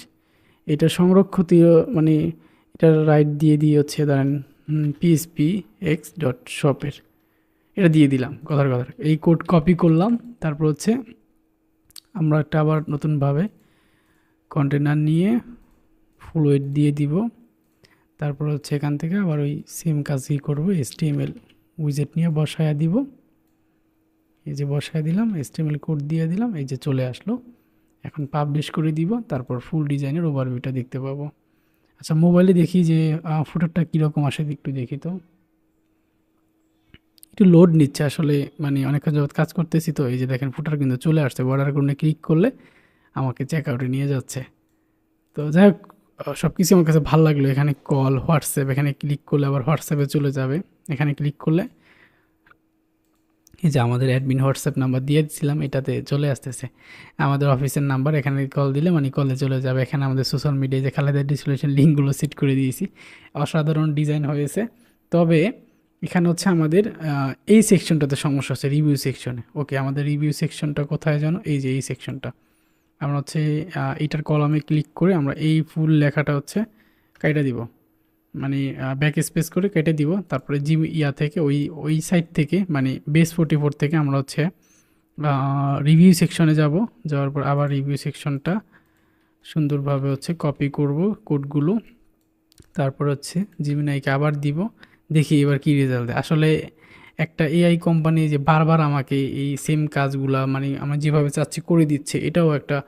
এটা সংরক্ষিত, মানে এটা রাইট দিয়ে হচ্ছে ধরেন পিএসপি এক্স ডট শপের, এটা দিয়ে দিলাম কথার কথা। এই কোড কপি করলাম, তারপর হচ্ছে আমরা একটা আবার নতুনভাবে কন্টেনার নিয়ে ফুল ওয়েট দিয়ে দিব। তারপর হচ্ছে এখান থেকে আবার ওই সেম কাজই করবো, HTML উইজেট নিয়ে বসায়া দিব। এই যে বসায় দিলাম, HTML কোড দিয়ে দিলাম, এই যে চলে আসলো। এখন পাবলিশ করে দিব, তারপর ফুল ডিজাইনের ওভারভিউটা দেখতে পাবো। আচ্ছা, মোবাইলে দেখি যে ফুটারটা কীরকম আসে, একটু দেখি তো। একটু লোড নিচ্ছে আসলে, মানে অনেকক্ষণ যাবত কাজ করতেছি তো। এই যে দেখেন ফুটার কিন্তু চলে আসছে, বর্ডার কোডে ক্লিক করলে আমাকে চেক আউটে নিয়ে যাচ্ছে। তো যাই হোক, সব কিছু আমার কাছে ভালো লাগলো। এখানে কল, হোয়াটসঅ্যাপ, এখানে ক্লিক করলে আবার হোয়াটসঅ্যাপে চলে যাবে। এখানে ক্লিক করলে এই যে আমাদের অ্যাডমিন হোয়াটসঅ্যাপ নাম্বার দিয়ে দিয়েছিলাম, এটাতে চলে আসতেছে আমাদের অফিসের নাম্বার। এখানে কল দিলে মানে কলে চলে যাবে। এখানে আমাদের সোশ্যাল মিডিয়ায় যে খালেদা ডিসক্রিপশন লিঙ্কগুলো সেট করে দিয়েছি। অসাধারণ ডিজাইন হয়েছে। তবে এখানে হচ্ছে আমাদের এই সেকশনটাতে সমস্যা হচ্ছে, রিভিউ সেকশনে। ওকে, আমাদের রিভিউ সেকশনটা কোথায় যেন, এই যে এই সেকশনটা। আমরা হচ্ছে এইটার কলামে ক্লিক করে আমরা এই ফুল লেখাটা হচ্ছে কাইটা দিব, মানে ব্যাক স্পেস করে কেটে দিব। তারপরে থেকে ওই সাইট থেকে, মানে বেস 44 থেকে আমরা হচ্ছে রিভিউ সেকশনে যাব। যাওয়ার পর আবার রিভিউ সেকশনটা সুন্দরভাবে হচ্ছে কপি করব কোডগুলো। তারপর হচ্ছে জিমিনাইকে আবার দিব, দেখি এবার কি রেজাল্ট দেয়। আসলে একটা এআই কোম্পানি যে বারবার আমাকে এই সেম কাজগুলা, মানে আমরা যেভাবে চাচ্ছি করে দিচ্ছে, এটাও একটা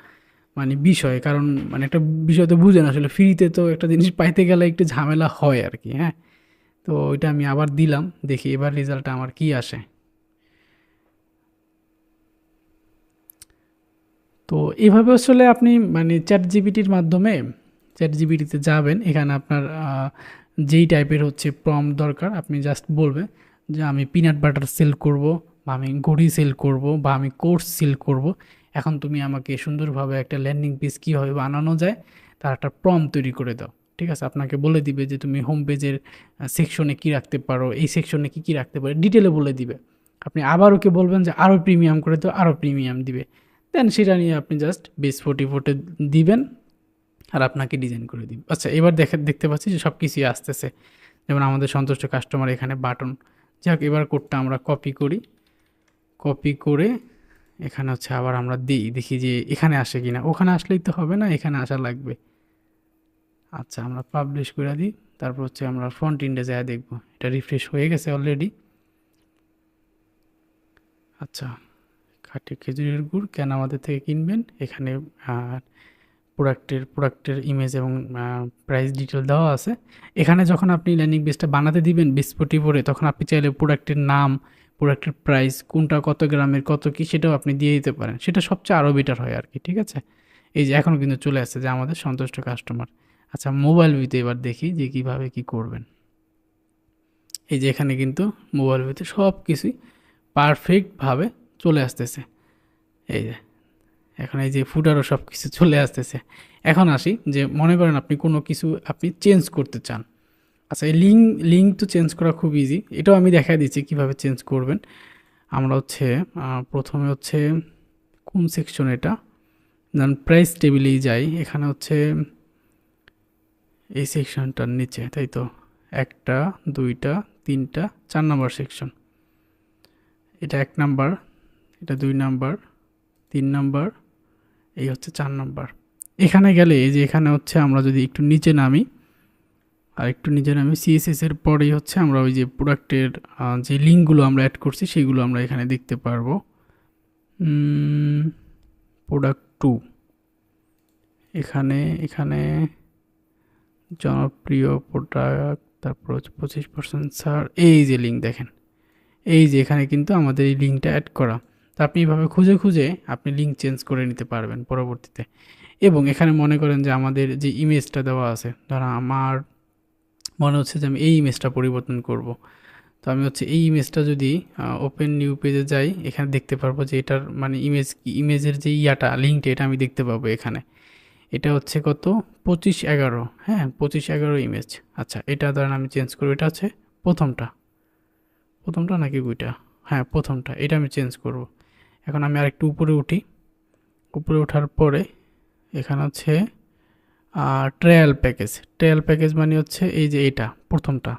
মানে বিষয়। কারণ মানে একটা বিষয় তো বুঝেন, আসলে ফ্রিতে তো একটা জিনিস পাইতে গেলে একটু ঝামেলা হয় আর কি। হ্যাঁ, তো ওইটা আমি আবার দিলাম, দেখি এবার রেজাল্টটা আমার কি আসে। তো এভাবে আসলে আপনি মানে চ্যাট জিপিটির মাধ্যমে, চ্যাট জিপিটিতে যাবেন, এখানে আপনার যেই টাইপের হচ্ছে প্রম্পট দরকার আপনি জাস্ট বলবেন যে আমি পিনাট বাটার সেল করব, বা আমি ঘড়ি সেল করব, বা আমি কোর্স সেল করব। এখন তুমি আমাকে সুন্দরভাবে একটা ল্যান্ডিং পেজ কীভাবে বানানো যায় তার একটা প্রম্পট তৈরি করে দাও। ঠিক আছে, আপনাকে বলে দিবে যে তুমি হোম পেজের সেকশনে কী রাখতে পারো, এই সেকশনে কী কী রাখতে পারো, ডিটেলে বলে দিবে। আপনি আবার ওকে বলবেন যে আরও প্রিমিয়াম করে দাও, আরও প্রিমিয়াম দিবে। দেন সেটা নিয়ে আপনি জাস্ট বেস 44 দিবেন, আর আপনাকে ডিজাইন করে দিবে। আচ্ছা, এবার দেখতে পাচ্ছি যে সব কিছুই আসতেছে। যেমন আমাদের সন্তুষ্ট কাস্টমার, এখানে বাটন। যাক, এবার কোডটা আমরা কপি করি, কপি করে এখানে হচ্ছে আবার আমরা দেখি যে এখানে আসে কিনা। ওখানে আসলেই তো হবে না, এখানে আসা লাগবে। আচ্ছা, আমরা পাবলিশ করে দিই, তারপর হচ্ছে আমরা ফ্রন্ট এন্ডে যায় দেখবো। এটা রিফ্রেশ হয়ে গেছে অলরেডি। আচ্ছা, খাঁটি খেজুরের গুড় কেন আমাদের থেকে কিনবেন, এখানে প্রোডাক্টের ইমেজ এবং প্রাইস ডিটেল দেওয়া আছে। এখানে যখন আপনি ল্যান্ডিং পেজটা বানাতে দিবেন বিস্ফোটি পরে, তখন আপনি চাইলে প্রোডাক্টের নাম, প্রোডাক্টের প্রাইস, কোনটা কত গ্রামের কত কী, সেটাও আপনি দিয়ে দিতে পারেন। সেটা সবচেয়ে আরও বেটার হয় আর কি। ঠিক আছে, এই যে এখনও কিন্তু চলে আসছে যে আমাদের সন্তুষ্ট কাস্টমার। আচ্ছা, মোবাইল ভিউতে এবার দেখি যে কীভাবে কী করবেন। এই যে এখানে কিন্তু মোবাইল ভিউতে সব কিছুই পারফেক্টভাবে চলে আসতেছে। এই যে এখন এই যে ফুটারও সব কিছু চলে আসতেছে। এখন আসি যে মনে করেন আপনি কোনো কিছু আপনি চেঞ্জ করতে চান। আচ্ছা, এই লিঙ্ক তো চেঞ্জ করা খুব ইজি, এটাও আমি দেখা দিচ্ছি কীভাবে চেঞ্জ করবেন। আমরা হচ্ছে প্রথমে হচ্ছে কোন সেকশন, এটা যেমন প্রাইস টেবিলেই যাই। এখানে হচ্ছে এই সেকশনটার নিচে, তাই তো, 1টা 2টা 3টা 4 নাম্বার সেকশন। এটা 1 নাম্বার, এটা 2 নাম্বার, 3 নাম্বার, এই হচ্ছে 4 নাম্বার। এখানে গেলে এই যে এখানে হচ্ছে আমরা যদি একটু নিচে নামি, আর একটু নিচে নামি, সিএসএস এর পরেই হচ্ছে আমরা ওই যে প্রোডাক্টের যে লিঙ্কগুলো আমরা অ্যাড করছি সেগুলো আমরা এখানে দেখতে পারবো। প্রোডাক্ট 2, এখানে এখানে জনপ্রিয় প্রোডাক্ট, তারপর হচ্ছে 25% ছাড়, এই যে লিঙ্ক দেখেন, এই যে এখানে কিন্তু আমাদের এই লিঙ্কটা অ্যাড করা। তো আপনি এইভাবে খুঁজে খুঁজে আপনি লিঙ্ক চেঞ্জ করে নিতে পারবেন পরবর্তীতে। এবং এখানে মনে করেন যে আমাদের যে ইমেজটা দেওয়া আছে, ধরো আমার মনে হচ্ছে যে আমি এই ইমেজটা পরিবর্তন করব, তো আমি হচ্ছে এই ইমেজটা যদি ওপেন নিউ পেজে যাই, এখানে দেখতে পারবো যে এটার মানে ইমেজের যে ইয়াটা লিঙ্কটা এটা আমি দেখতে পাবো এখানে। এটা হচ্ছে কত, 25/11, হ্যাঁ 25/11 ইমেজ। আচ্ছা এটা ধরেন আমি চেঞ্জ করবো, এটা হচ্ছে প্রথমটা, প্রথমটা নাকি দুইটা, হ্যাঁ প্রথমটা, এটা আমি চেঞ্জ করব। এখন আমি আরেকটু উপরে উঠি, উপরে ওঠার পরে এখানে হচ্ছে ট্রায়াল প্যাকেজ মানে হচ্ছে এই যে এটা প্রথমটা।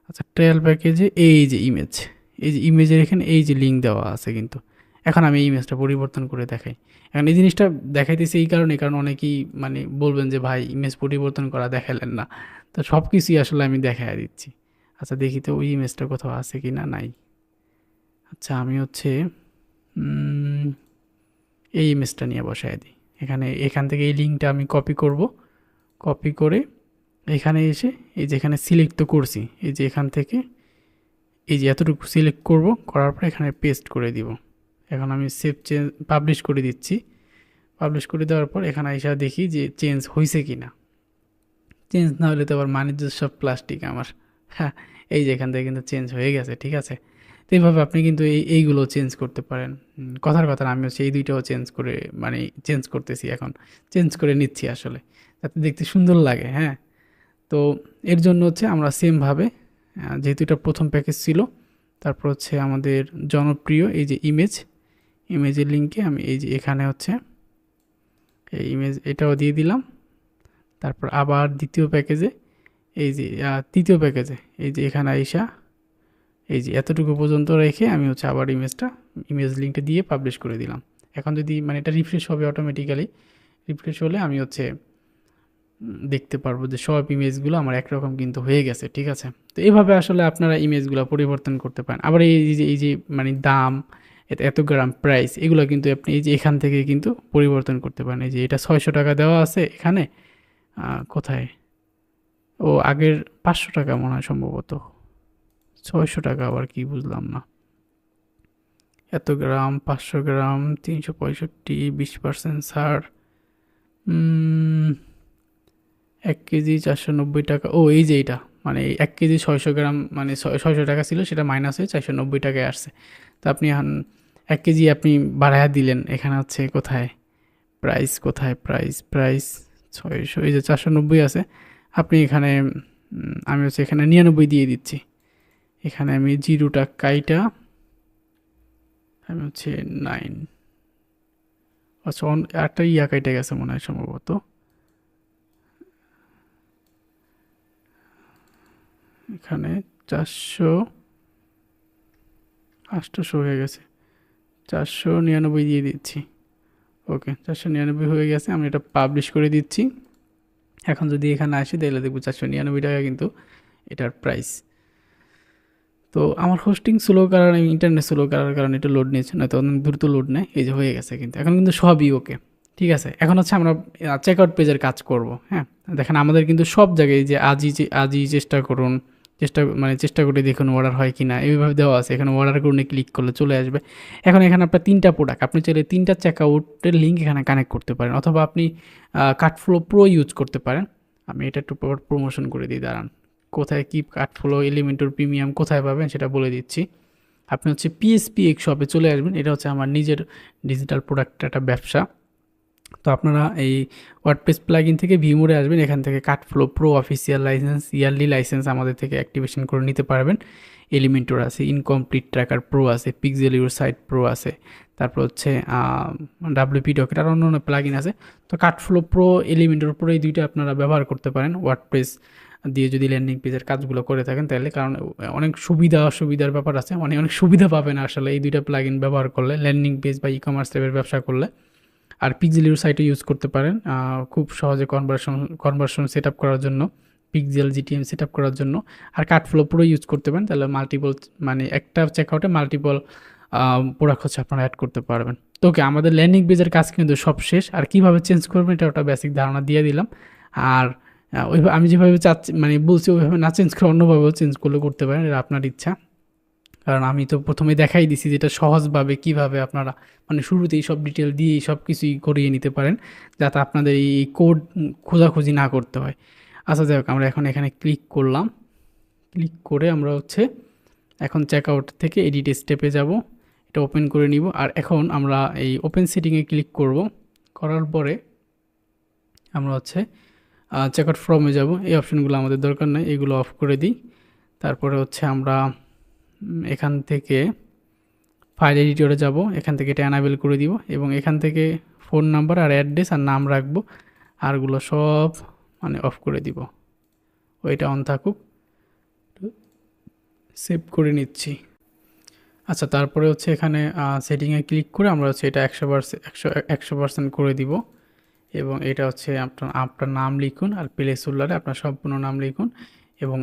আচ্ছা ট্রায়াল প্যাকেজে এই যে ইমেজ, এই যে ইমেজের এখানে এই যে লিঙ্ক দেওয়া আছে কিন্তু। এখন আমি এই ইমেজটা পরিবর্তন করে দেখাই। এখন এই জিনিসটা দেখাইতেছি এই কারণে, কারণ অনেকেই মানে বলবেন যে ভাই ইমেজ পরিবর্তন করা দেখালেন না, তো সব কিছুই আসলে আমি দেখাই দিচ্ছি। আচ্ছা দেখি তো ওই ইমেজটা কোথাও আছে কি না, নাই। আচ্ছা আমি হচ্ছে এই ইমেজটা নিয়ে বসায় দিই এখান থেকে এই লিঙ্কটা আমি কপি করব, কপি করে এখানে এসে এই যে এখানে সিলেক্ট তো করছি, এই যে এখান থেকে এই যে এতটুকু সিলেক্ট করব, করার পর এখানে পেস্ট করে দিব। এখন আমি পাবলিশ করে দিচ্ছি। পাবলিশ করে দেওয়ার পর এখানে এসে দেখি যে চেঞ্জ হয়েছে কি না। চেঞ্জ না হলে তো আবার বাণিজ্য সব প্লাস্টিক আমার, হ্যাঁ এই যে এখান থেকে কিন্তু চেঞ্জ হয়ে গেছে, ঠিক আছে। তো এইভাবে আপনি কিন্তু এইগুলো চেঞ্জ করতে পারেন। কথার কথা আমি হচ্ছে এই দুইটাও চেঞ্জ করে মানে চেঞ্জ করতেছি, এখন চেঞ্জ করে নিচ্ছি আসলে যাতে দেখতে সুন্দর লাগে, হ্যাঁ। তো এর জন্য হচ্ছে আমরা সেমভাবে, যেহেতু এটা প্রথম প্যাকেজ ছিল, তারপর হচ্ছে আমাদের জনপ্রিয় এই যে ইমেজের লিঙ্কে আমি এই যে এখানে হচ্ছে এই ইমেজ এটাও দিয়ে দিলাম। তারপর আবার দ্বিতীয় প্যাকেজে এই যে তৃতীয় প্যাকেজে এই যে এখানে আইসা এই যে এতটুকু পর্যন্ত রেখে আমি হচ্ছে আবার ইমেজ লিঙ্কটা দিয়ে পাবলিশ করে দিলাম। এখন যদি মানে এটা রিফ্রেশ হবে অটোমেটিক্যালি, রিফ্রেশ হলে আমি হচ্ছে দেখতে পারবো যে সব ইমেজগুলো আমার একরকম কিন্তু হয়ে গেছে, ঠিক আছে। তো এইভাবে আসলে আপনারা ইমেজগুলো পরিবর্তন করতে পারেন। আবার এই যে মানে দাম, এত গ্রাম প্রাইস, এগুলো কিন্তু আপনি এই যে এখান থেকে কিন্তু পরিবর্তন করতে পারেন। এই যে এটা 600 টাকা দেওয়া আছে এখানে, কোথায়, ও আগের 500 টাকা মনে হয় সম্ভবত, 600 টাকা আবার কি বুঝলাম না। এত গ্রাম, 500 গ্রাম, 365, 20% ছাড়, 1 কেজি 490 টাকা। ও এই যে এইটা মানে 1 কেজি 600 গ্রাম মানে 600 টাকা ছিল, সেটা মাইনাস হয়ে 490 টাকায় আসছে। তো আপনি এখন 1 কেজি আপনি বাড়াইয়া দিলেন, এখানে হচ্ছে কোথায় প্রাইস, কোথায় প্রাইস 600, এই যে 490 আছে। আপনি এখানে আমি হচ্ছে এখানে 99 দিয়ে দিচ্ছি। এখানে আমি 0 কাইটা আমি হচ্ছে 9, আচ্ছা একটা কাইটা গেছে মনে হয় সম্ভবত, এখানে 800 হয়ে গেছে, 499 দিয়ে দিচ্ছি। ওকে 499 হয়ে গেছে, আমি এটা পাবলিশ করে দিচ্ছি। এখন যদি এখানে আসি তাহলে দেখবো 499 টাকা কিন্তু এটার প্রাইস। তো আমার হোস্টিং স্লো কারণে, ইন্টারনেট স্লো করার কারণে এটা লোড নিয়েছে, নয়তো অনেক দ্রুত লোড নেয়। এই যে হয়ে গেছে কিন্তু এখন কিন্তু সবই ওকে, ঠিক আছে। এখন হচ্ছে আমরা চেক আউট পেজের কাজ করব, হ্যাঁ। দেখেন আমাদের কিন্তু সব জায়গায় যে আজই চেষ্টা করুন, চেষ্টা করে দেখুন অর্ডার হয় কি না, এইভাবে দেওয়া আছে। এখানে অর্ডার করুন ক্লিক করলে চলে আসবে। এখন এখানে আপনার 3টা প্রোডাক্ট, আপনি চাইলে 3টা চেক আউটের লিঙ্ক এখানে কানেক্ট করতে পারেন, অথবা আপনি কার্টফ্লো প্রো ইউজ করতে পারেন। আমি এটা একটু প্রমোশন করে দিই, দাঁড়ান। কোথায় কি কার্টফ্লো এলিমেন্টর প্রিমিয়াম কোথায় পাবেন সেটা বলে দিচ্ছি। আপনি হচ্ছে পিএসপি এক শপে চলে আসবেন, এটা হচ্ছে আমার নিজের ডিজিটাল প্রোডাক্টের একটা ব্যবসা। তো আপনারা এই ওয়ার্ডপ্রেস প্লাগইন থেকে ভিউমোরে আসবেন, এখান থেকে CartFlows pro official license, yearly license আমাদের থেকে অ্যাক্টিভেশন করে নিতে পারবেন। এলিমেন্টর আছে, ইনকমপ্লিট ট্র্যাকার প্রো আছে, পিক্সেল ইউর সাইট প্রো আছে, তারপর হচ্ছে ডাব্লিউপি ডকেট আর অন্য প্লাগইন আছে। তো কার্টফ্লো প্রো, এলিমেন্টর প্রো এই দুইটা আপনারা ব্যবহার করতে পারেন ওয়ার্ডপ্রেস দিয়ে যদি ল্যান্ডিং পেজের কাজগুলো করে থাকেন তাহলে, কারণ অনেক অসুবিধার ব্যাপার আছে, অনেক সুবিধা পাবেন আসলে এই দুইটা প্লাগইন ব্যবহার করলে, ল্যান্ডিং পেজ বা ই কমার্স টাইপের ব্যবসা করলে। আর পিক্সেল ইউর সাইটে ইউজ করতে পারেন খুব সহজে কনভার্সন সেট আপ করার জন্য, পিক্সেল জিটিএম সেট আপ করার জন্য। আর কার্টফ্লো প্রো ইউজ করতে পারেন, তাহলে মাল্টিপল মানে একটা চেকআউটে মাল্টিপল প্রোডাক্ট হচ্ছে আপনারা অ্যাড করতে পারবেন। তো ওকে, আমাদের ল্যান্ডিং পেজের কাজ কিন্তু সব শেষ। আর কীভাবে চেঞ্জ করবেন এটা ওটা বেসিক ধারণা দিয়ে দিলাম। আর ওইভাবে আমি যেভাবে চাচ্ছি মানে বলছি ওইভাবে না চেঞ্জ করে অন্যভাবেও চেঞ্জ করলে করতে পারেন, এটা আপনার ইচ্ছা। কারণ আমি তো প্রথমে দেখাই দিছি যেটা সহজভাবে কিভাবে আপনারা মানে শুরুতেই সব ডিটেল দিয়ে সব কিছুই করিয়ে নিতে পারেন, যাতে আপনাদের এই কোড খোঁজাখুঁজি না করতে হয়। আচ্ছা যাই হোক, আমরা এখন এখানে ক্লিক করলাম। ক্লিক করে আমরা হচ্ছে এখন চেক আউট থেকে এডিট স্টেপে যাব, এটা ওপেন করে নিব। আর এখন আমরা এই ওপেন সেটিংয়ে ক্লিক করব। করার পরে আমরা হচ্ছে চেক আউট ফর্মে যাব। এই অপশনগুলো আমাদের দরকার নেই, এগুলো অফ করে দিই। তারপরে হচ্ছে আমরা এখান থেকে ফাইল এডিটরে যাব, এখান থেকে এটা অ্যানাবেল করে দিব এবং এখান থেকে ফোন নাম্বার আর অ্যাড্রেস আর নাম রাখবো, আরগুলো সব মানে অফ করে দিব। ওইটা অন থাকুক, সেভ করে নিচ্ছি। আচ্ছা, তারপরে হচ্ছে এখানে সেটিংয়ে ক্লিক করে আমরা হচ্ছে এটা 100% করে দিব এবং এটা হচ্ছে আপনার নাম লিখুন আর প্লেস হোল্ডারে আপনার সম্পূর্ণ নাম লিখুন এবং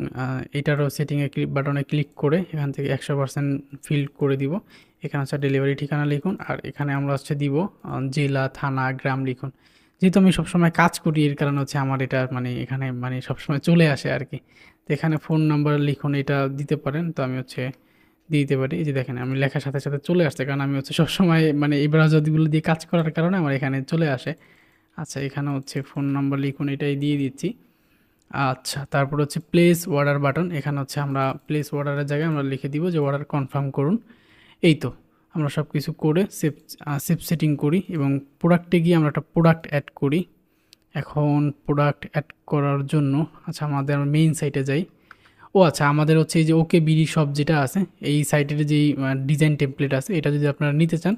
এটারও সেটিংয়ে বাটনে ক্লিক করে এখান থেকে 100% ফিল করে দিব। এখানে হচ্ছে ডেলিভারি ঠিকানা লিখুন আর এখানে আমরা হচ্ছে দিব জেলা, থানা, গ্রাম লিখুন। যেহেতু আমি সবসময় কাজ করি এর কারণে হচ্ছে আমার এটা মানে এখানে মানে সবসময় চলে আসে আর কি। তো এখানে ফোন নাম্বার লিখুন, এটা দিতে পারেন। তো আমি হচ্ছে দিয়ে দিতে পারি। এই যে দেখেন আমি লেখার সাথে সাথে চলে আসছে, কারণ আমি হচ্ছে সবসময় মানে এই ব্রাউজারগুলো দিয়ে কাজ করার কারণে আমার এখানে চলে আসে। আচ্ছা, এখানে হচ্ছে ফোন নাম্বার লিখুন, এটাই দিয়ে দিচ্ছি। আচ্ছা, তারপর হচ্ছে প্লেস অর্ডার বাটন। এখানে হচ্ছে আমরা প্লেস অর্ডারের জায়গায় আমরা লিখে দিব যে অর্ডার কনফার্ম করুন। এই তো আমরা সব কিছু করে সেভ সেটিং করি এবং প্রোডাক্টে গিয়ে আমরা একটা প্রোডাক্ট অ্যাড করি। এখন প্রোডাক্ট অ্যাড করার জন্য আচ্ছা আমাদের মেইন সাইটে যাই। ও আচ্ছা, আমাদের হচ্ছে এই যে ওকে বিডি শপ যেটা আছে, এই সাইটের যেই ডিজাইন টেমপ্লেট আছে, এটা যদি আপনারা নিতে চান,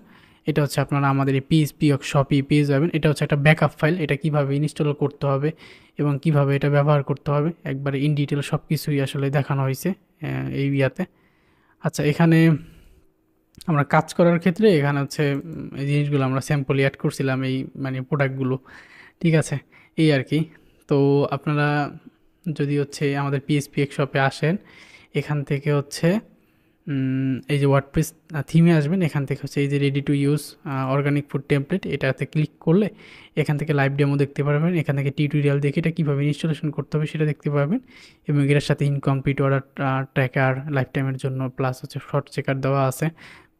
এটা হচ্ছে আপনারা আমাদের এই পিএইচপি শপে পেয়ে যাবেন। এটা হচ্ছে একটা ব্যাকআপ ফাইল, এটা কিভাবে ইনস্টল করতে হবে এবং কিভাবে এটা ব্যবহার করতে হবে একবারে ইন ডিটেল সব কিছুই আসলে দেখানো হয়েছে এই ইয়াতে। আচ্ছা, এখানে আমরা কাজ করার ক্ষেত্রে এখানে হচ্ছে এই জিনিসগুলো আমরা স্যাম্পলি অ্যাড করছিলাম, এই মানে প্রোডাক্টগুলো, ঠিক আছে, এই আর কি। তো আপনারা যদি হচ্ছে আমাদের পিএইচপি শপে আসেন, এখান থেকে হচ্ছে এই যে ওয়ার্ডপ্রেস থিমে আসবেন, এখান থেকে হচ্ছে এই যে ready to use organic food template, এটাতে ক্লিক করলে এখান থেকে লাইভ ডেমো দেখতে পারবেন। এখান থেকে টিউটোরিয়াল দেখে এটা কীভাবে ইনস্টলেশন করতে হবে সেটা দেখতে পারবেন এবং এটার সাথে ইনকমপ্লিট অর্ডার ট্র্যাকার লাইফ টাইমের জন্য প্লাস হচ্ছে শর্ট চেকার দেওয়া আছে,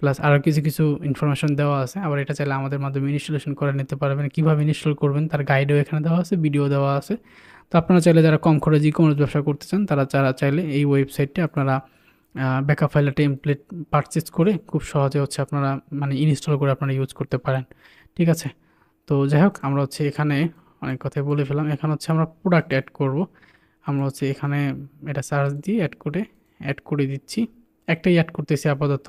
প্লাস আরও কিছু কিছু ইনফরমেশন দেওয়া আছে। আবার এটা চাইলে আমাদের মাধ্যমে ইনস্টলেশন করে নিতে পারবেন। কীভাবে ইনস্টল করবেন তার গাইডও এখানে দেওয়া আছে, ভিডিও দেওয়া আছে। তো আপনারা চাইলে যারা কম খরচে ই-কমার্স ব্যবসা করতে চান যারা চাইলে এই ওয়েবসাইটে আপনারা ব্যাকআপ ফাইলের টেমপ্লেট পারচেজ করে খুব সহজে হচ্ছে আপনারা মানে ইনস্টল করে আপনারা ইউজ করতে পারেন, ঠিক আছে। তো যাই হোক, আমরা হচ্ছে এখানে অনেক কথাই বলে ফেলাম। এখানে হচ্ছে আমরা প্রোডাক্ট অ্যাড করব। আমরা হচ্ছে এখানে এটা সার্চ দিয়ে অ্যাড করে দিচ্ছি। একটাই অ্যাড করতেছি আপাতত।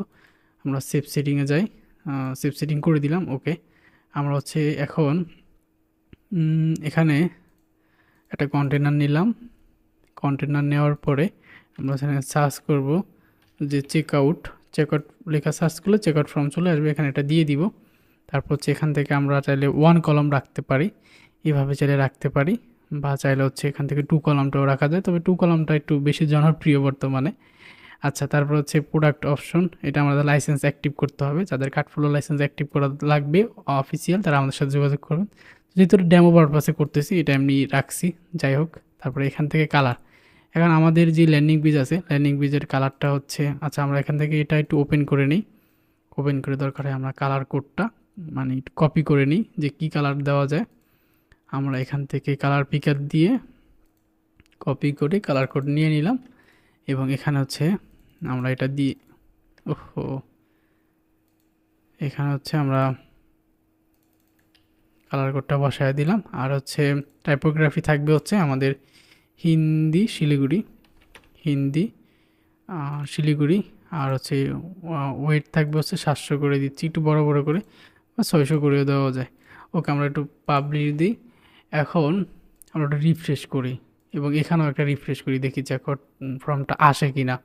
আমরা সেভ সেটিংয়ে যাই, সেভ সেটিং করে দিলাম, ওকে। আমরা হচ্ছে এখন এখানে একটা কন্টেনার নিলাম। কন্টেনার নেওয়ার পরে আমরা এখানে সার্চ করব যে চেকআউট লেখা সার্চ করলে চেকআউট ফর্ম চলে আসবে, এখানে এটা দিয়ে দিব। তারপর হচ্ছে এখান থেকে আমরা চাইলে 1 কলাম রাখতে পারি, এভাবে চাইলে রাখতে পারি, বা চাইলে হচ্ছে এখান থেকে 2 কলামটাও রাখা যায়, তবে 2 কলামটা একটু বেশি জনপ্রিয় বর্তমানে। আচ্ছা, তারপর হচ্ছে প্রোডাক্ট অপশন, এটা আমাদের লাইসেন্স অ্যাক্টিভ করতে হবে। যাদের কার্ডফ্লো লাইসেন্স অ্যাক্টিভ করা লাগবে অফিসিয়াল, তারা আমাদের সাথে যোগাযোগ করবেন। যেহেতু ডেমো পারপাসে করতেছি এটা এমনি রাখছি, যাই হোক। তারপরে এখান থেকে কালার, এখন আমাদের যে ল্যান্ডিং পেজ আছে, ল্যান্ডিং পেজের কালারটা হচ্ছে আচ্ছা আমরা এখান থেকে এটা একটু ওপেন করে নিই। ওপেন করে দরকার হয় আমরা কালার কোডটা মানে কপি করে নিই যে কী কালার দেওয়া যায়। আমরা এখান থেকে কালার পিকার দিয়ে কপি করে কালার কোড নিয়ে নিলাম এবং এখানে হচ্ছে আমরা এটা দিয়ে এখানে হচ্ছে আমরা কালার কোডটা বসায় দিলাম। আর হচ্ছে টাইপোগ্রাফি থাকবে হচ্ছে আমাদের হিন্দি শিলিগুড়ি, আর হচ্ছে ওয়েট থাকবে হচ্ছে 700 করে দিচ্ছি, একটু বড় বড় করে, বা 600 করেও দেওয়া যায়। ওকে, আমরা একটু পাবলিশ দিই। এখন আমরা ওটা রিফ্রেশ করি এবং এখানেও একটা রিফ্রেশ করি, দেখি চেকআউট ফর্মটা আসে কি না।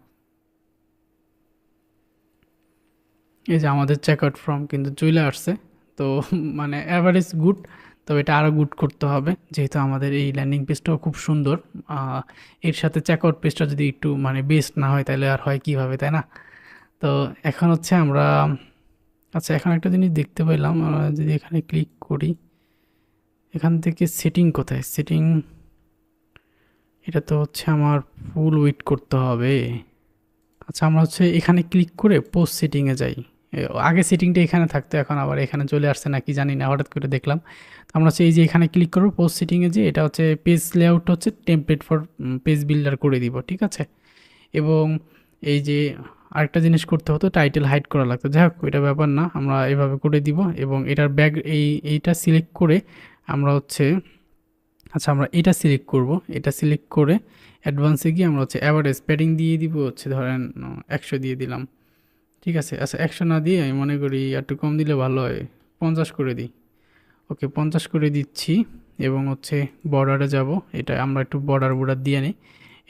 এই যে আমাদের চেকআউট ফর্ম কিন্তু চলে আসছে। তো মানে অ্যাভারেজ গুড, তবে এটা আরও গুড করতে হবে, যেহেতু আমাদের এই ল্যান্ডিং পেজটাও খুব সুন্দর। এর সাথে চেকআউট পেজটা যদি একটু মানে বেস্ট না হয় তাহলে আর হয় কীভাবে, তাই না? তো এখন হচ্ছে আমরা, আচ্ছা এখন একটা জিনিস দেখতে পেলাম, আমরা যদি এখানে ক্লিক করি, এখান থেকে সেটিং কোথায়, সেটিং, এটা তো হচ্ছে আমার ফুল উইডথ করতে হবে। আচ্ছা আমরা হচ্ছে এখানে ক্লিক করে পোস্ট সেটিংয়ে যাই। আগে সেটিংটা এখানে থাকতো, এখন আবার এখানে চলে আসছে নাকি জানি না, হঠাৎ করে দেখলাম। তো আমরা হচ্ছে এই যে এখানে ক্লিক করবো পোস্ট সেটিংয়ে, যে এটা হচ্ছে পেজ লেআউট হচ্ছে টেমপ্লেট ফর পেজ বিল্ডার করে দিব, ঠিক আছে। এবং এই যে আরেকটা জিনিস করতে হতো, টাইটেল হাইড করা লাগতো, যাই হোক ওইটা ব্যাপার না, আমরা এভাবে করে দিব। এবং এটার এইটা সিলেক্ট করে আমরা হচ্ছে, আচ্ছা আমরা এটা সিলেক্ট করব, এটা সিলেক্ট করে অ্যাডভান্সে গিয়ে আমরা হচ্ছে অ্যাভারেজ প্যাডিং দিয়ে দিব, হচ্ছে ধরেন 100 দিয়ে দিলাম, ঠিক আছে। আচ্ছা 100 না দিয়ে আমি মনে করি একটু কম দিলে ভালো হয়, 50 করে দিই। ওকে 50 করে দিচ্ছি। এবং হচ্ছে বর্ডারে যাব, এটা আমরা একটু বর্ডার দিয়ে নিই।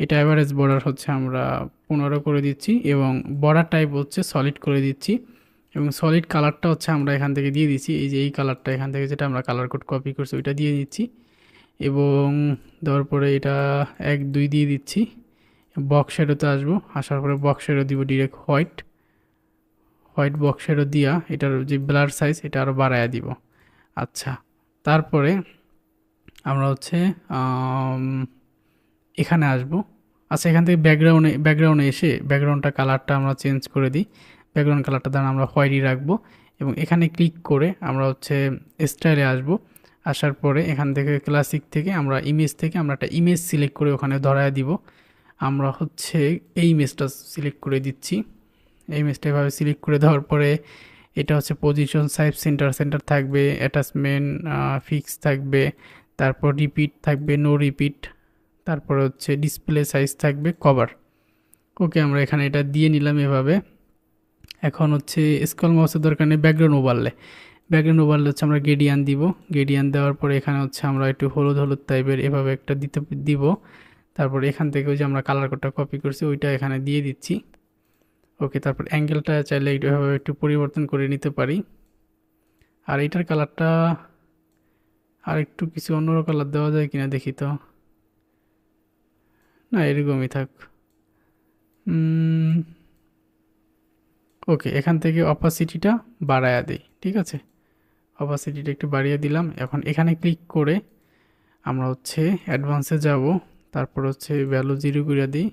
এটা অ্যাভারেজ বর্ডার হচ্ছে আমরা 15 করে দিচ্ছি, এবং বর্ডার টাইপ হচ্ছে সলিড করে দিচ্ছি। এবং সলিড কালারটা হচ্ছে আমরা এখান থেকে দিয়ে দিচ্ছি, এই যে এই কালারটা এখান থেকে যেটা আমরা কালার কোড কপি করছি ওইটা দিয়ে দিচ্ছি। এবং দেওয়ার পরে এটা 1 2 দিয়ে দিচ্ছি। বক্স শেডোতে আসবো, আসার পরে বক্স শেডো দিব ডিরেক্ট হোয়াইট বক্স শেডো দিয়া এটার যে ব্লার সাইজ এটা আরও বাড়ায়া দিব। আচ্ছা তারপরে আমরা হচ্ছে এখানে আসব। আচ্ছা এখান থেকে ব্যাকগ্রাউন্ডে এসে ব্যাকগ্রাউন্ডটা কালারটা আমরা চেঞ্জ করে দিই। ব্যাকগ্রাউন্ড কালারটা দ্বারা আমরা হোয়াইটই রাখবো। এবং এখানে ক্লিক করে আমরা হচ্ছে স্টাইলে আসব। আসার পরে এখান থেকে ক্লাসিক থেকে আমরা ইমেজ থেকে আমরা একটা ইমেজ সিলেক্ট করে ওখানে ধরায় দিব। আমরা হচ্ছে এই ইমেজটা সিলেক্ট করে দিচ্ছি। এই ইমেজটা এভাবে সিলেক্ট করে দেওয়ার পরে এটা হচ্ছে পজিশন সাইজ সেন্টার থাকবে, অ্যাটাচমেন্ট ফিক্স থাকবে, তারপর রিপিট থাকবে, নো রিপিট, তারপরে হচ্ছে ডিসপ্লে সাইজ থাকবে, কভার। ওকে আমরা এখানে এটা দিয়ে নিলাম এভাবে। এখন হচ্ছে স্ক্রল মাউসের দরকার নেই, ব্যাকগ্রাউন্ড ওভারলে হচ্ছে আমরা গ্রেডিয়ান দিব। গ্রেডিয়ান দেওয়ার পরে এখানে হচ্ছে আমরা একটু হলুদ টাইপের এভাবে একটা দিব। তারপর এখান থেকে ওই যে আমরা কালার কোডটা কপি করছি ওইটা এখানে দিয়ে দিচ্ছি। ওকে তারপর অ্যাঙ্গেলটা চাইলে এইভাবে একটু পরিবর্তন করে নিতে পারি। আর এটার কালারটা আর একটু কিছু অন্য কালার দেওয়া যায় কিনা দেখি তো, না এরকমই থাক। ওকে এখান থেকে অপাসিটিটা বাড়ায়া দিই, ঠিক আছে। অপাসিটিটা একটু বাড়িয়ে দিলাম। এখন এখানে ক্লিক করে আমরা হচ্ছে অ্যাডভান্সে যাব, তারপর হচ্ছে ভ্যালু 0 করে দিই।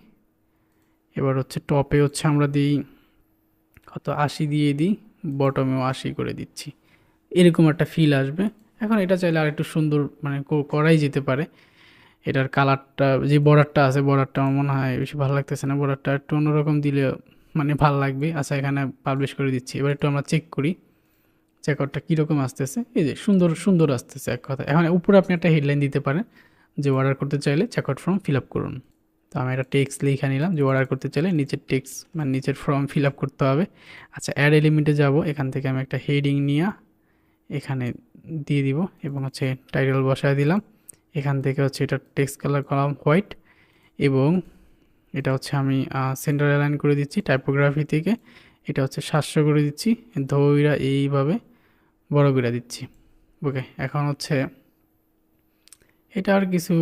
এবার হচ্ছে টপে হচ্ছে আমরা দিই কত 80 দিয়ে দিই, বটমেও 80 করে দিচ্ছি, এরকম একটা ফিল আসবে। এখন এটা চাইলে আর একটু সুন্দর মানে করাই যেতে পারে। এটার কালারটা যে বর্ডারটা আছে, বর্ডারটা আমার মনে হয় বেশি ভালো লাগতেছে না, বর্ডারটা একটু অন্যরকম দিলে মানে ভালো লাগবে। আচ্ছা এখানে পাবলিশ করে দিচ্ছি। এবার একটু আমরা চেক করি চেকআউটটা কীরকম আসতেছে। এই যে সুন্দর আসতেছে এক কথা। এখন উপরে আপনি একটা হেডলাইন দিতে পারেন যে অর্ডার করতে চাইলে চেকআউট ফর্ম ফিল আপ করুন। তো আমি একটা টেক্সট লিখে নিলাম যে অর্ডার করতে চাইলে নিচের টেক্সট মানে নিচের ফর্ম ফিল আপ করতে হবে। আচ্ছা অ্যাড এলিমেন্টে যাব, এখান থেকে আমি একটা হেডিং নিয়ে এখানে দিয়ে দিব এবং হচ্ছে টাইটেল বসায় দিলাম। এখান থেকে হচ্ছে এটা টেক্সট কালার করলাম হোয়াইট, এবং এটা হচ্ছে আমি সেন্টার অ্যালাইন করে দিচ্ছি। টাইপোগ্রাফি থেকে এটা হচ্ছে 700 করে দিচ্ছি, ধৈরা এইভাবে বড় করে দিচ্ছি। ওকে এখন হচ্ছে এটা আর কিছু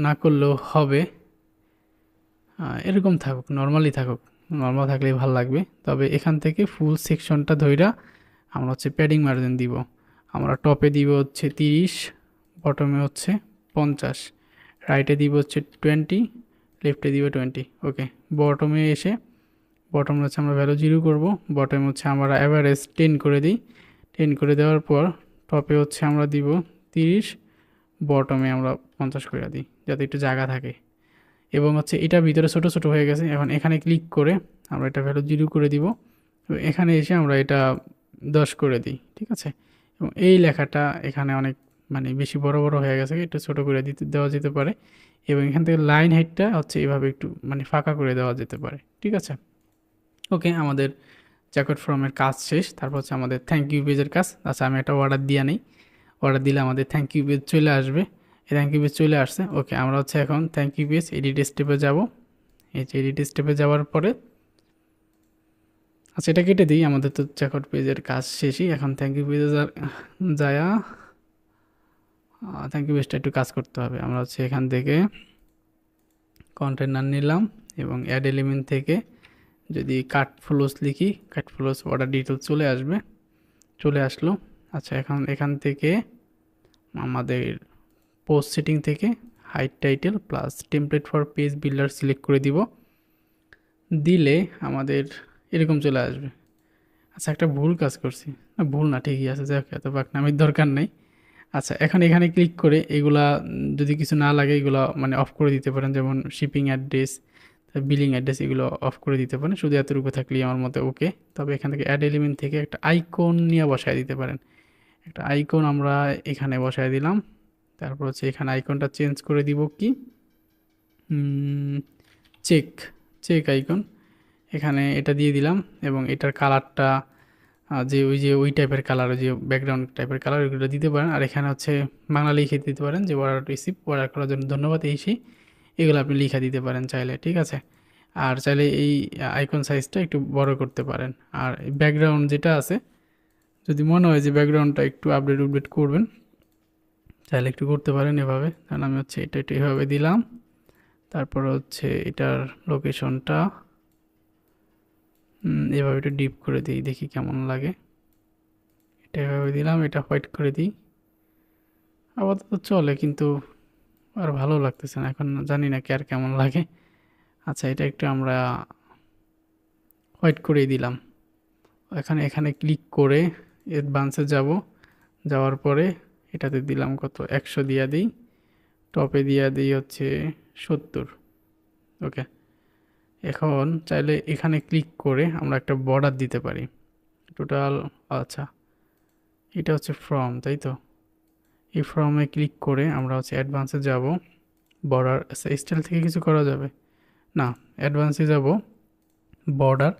না করলেও হবে, এরকম থাকুক, নর্মালি থাকুক, নর্মাল থাকলেই ভালো লাগবে। তবে এখান থেকে ফুল সেকশনটা ধইরা আমরা হচ্ছে প্যাডিং মার্জিন দিব। আমরা টপে দিব হচ্ছে 30, বটমে হচ্ছে 50, রাইটে দিব হচ্ছে 20, লেফটে দিব 20। ওকে বটমে এসে বটমে হচ্ছে আমরা ভ্যালু 0 করব, বটমে হচ্ছে আমরা অ্যাভারেজ 10 করে দিই। 10 করে দেওয়ার পর টপে হচ্ছে আমরা দিব 30, বটমে আমরা 50 করে দিই যাতে একটু জায়গা থাকে। এবং হচ্ছে এটা ভিতরে ছোট হয়ে গেছে। এখন এখানে ক্লিক করে আমরা এটা ভ্যালু 0 করে দিব, এখানে এসে আমরা এটা 10 করে দিই, ঠিক আছে। এবং এই লেখাটা এখানে অনেক মানে বেশি বড় হয়ে গেছে, একটু ছোট করে দেওয়া যেতে পারে। এবং এখান থেকে লাইন হাইটটা হচ্ছে এভাবে একটু মানে ফাঁকা করে দেওয়া যেতে পারে, ঠিক আছে। ওকে আমাদের চেকআউট ফর্মের কাজ শেষ। তারপর হচ্ছে আমাদের থ্যাংক ইউ পেজের কাজ। আচ্ছা আমি একটা অর্ডার দিয়ে নিই, অর্ডার দিলে আমাদের থ্যাংক ইউ পেজ চলে আসবে। এই থ্যাংক ইউ পেজ চলে আসছে। ওকে আমরা হচ্ছে এখন থ্যাংক ইউ পেজ এডিট স্টেপে যাব। এই যে এডিট স্টেপে যাওয়ার পরে আচ্ছা এটা কেটে দিই, আমাদের তো চেকআউট পেজের কাজ শেষই। এখন থ্যাংক ইউ পেজে যায়া থ্যাংক ইউ পেজটা একটু কাজ করতে হবে। আমরা হচ্ছে এখান থেকে কন্টেনার নিলাম এবং অ্যাড এলিমেন্ট থেকে যদি কাট ফ্লোস লিখি, কাট ফ্লোস অর্ডার ডিটেলস চলে আসলো। আচ্ছা, এখান থেকে আমাদের পোস্ট সেটিং থেকে height title plus template for page builder select করে দিলে আমাদের এরকম চলে আসবে। আচ্ছা, একটা ভুল কাজ করছি, না ভুল না, ঠিকই আছে, যাক এত বাকনামির দরকার নেই। আচ্ছা, এখন এখানে ক্লিক করে এগুলা যদি কিছু না লাগে এগুলো মানে অফ করে দিতে পারেন, যেমন শিপিং অ্যাড্রেস, বিলিং অ্যাড্রেস, এগুলো অফ করে দিতে পারেন। শুধু এতটুকু থাকলেই আমার মতে ওকে। তবে এখান থেকে অ্যাড এলিমেন্ট থেকে একটা আইকন নিয়ে বসায় দিতে পারেন। একটা আইকন আমরা এখানে বসায় দিলাম। তারপর হচ্ছে এখানে আইকনটা চেঞ্জ করে দিব কি, চেক আইকন, এখানে এটা দিয়ে দিলাম। এবং এটার কালারটা যে ওই টাইপের কালার, যে ব্যাকগ্রাউন্ড টাইপের কালার, ওইগুলো দিতে পারেন। আর এখানে হচ্ছে বাংলা লিখে দিতে পারেন যে অর্ডার রিসিভ, অর্ডার করার জন্য ধন্যবাদ, এগুলো আপনি লিখে দিতে পারেন চাইলে, ঠিক আছে। আর চাইলে এই আইকন সাইজটা একটু বড় করতে পারেন। আর ব্যাকগ্রাউন্ড যেটা আছে, যদি মনে হয় যে ব্যাকগ্রাউন্ডটা একটু আপডেট করবেন, চাইলে একটু করতে পারেন এভাবে। কারণ আমি হচ্ছে এটা এভাবে দিলাম। তারপর হচ্ছে এটার লোকেশনটা এভাবে একটু ডিপ করে দিই, দেখি কেমন লাগে। এটা এভাবে দিলাম, এটা হোয়াইট করে দিই। আপাতত চলে, কিন্তু আর ভালো লাগতেছে না, এখন জানি না কি আর কেমন লাগে। আচ্ছা, এটা একটু আমরা হোয়াইট করেই দিলাম। এখানে ক্লিক করে অ্যাডভান্সে যাওয়ার পরে এটাতে দিলাম কত, 100 দিয়া দিই। টপে দিয়া দিই হচ্ছে 70। ওকে, এখন চাইলে এখানে ক্লিক করে আমরা একটা বর্ডার দিতে পারি টোটাল। আচ্ছা, এটা হচ্ছে ফর্ম, তাই তো। এই ফর্মে ক্লিক করে আমরা হচ্ছে অ্যাডভান্সে যাব। বর্ডার স্টাইল থেকে কিছু করা যাবে না, অ্যাডভান্সে যাব, বর্ডার।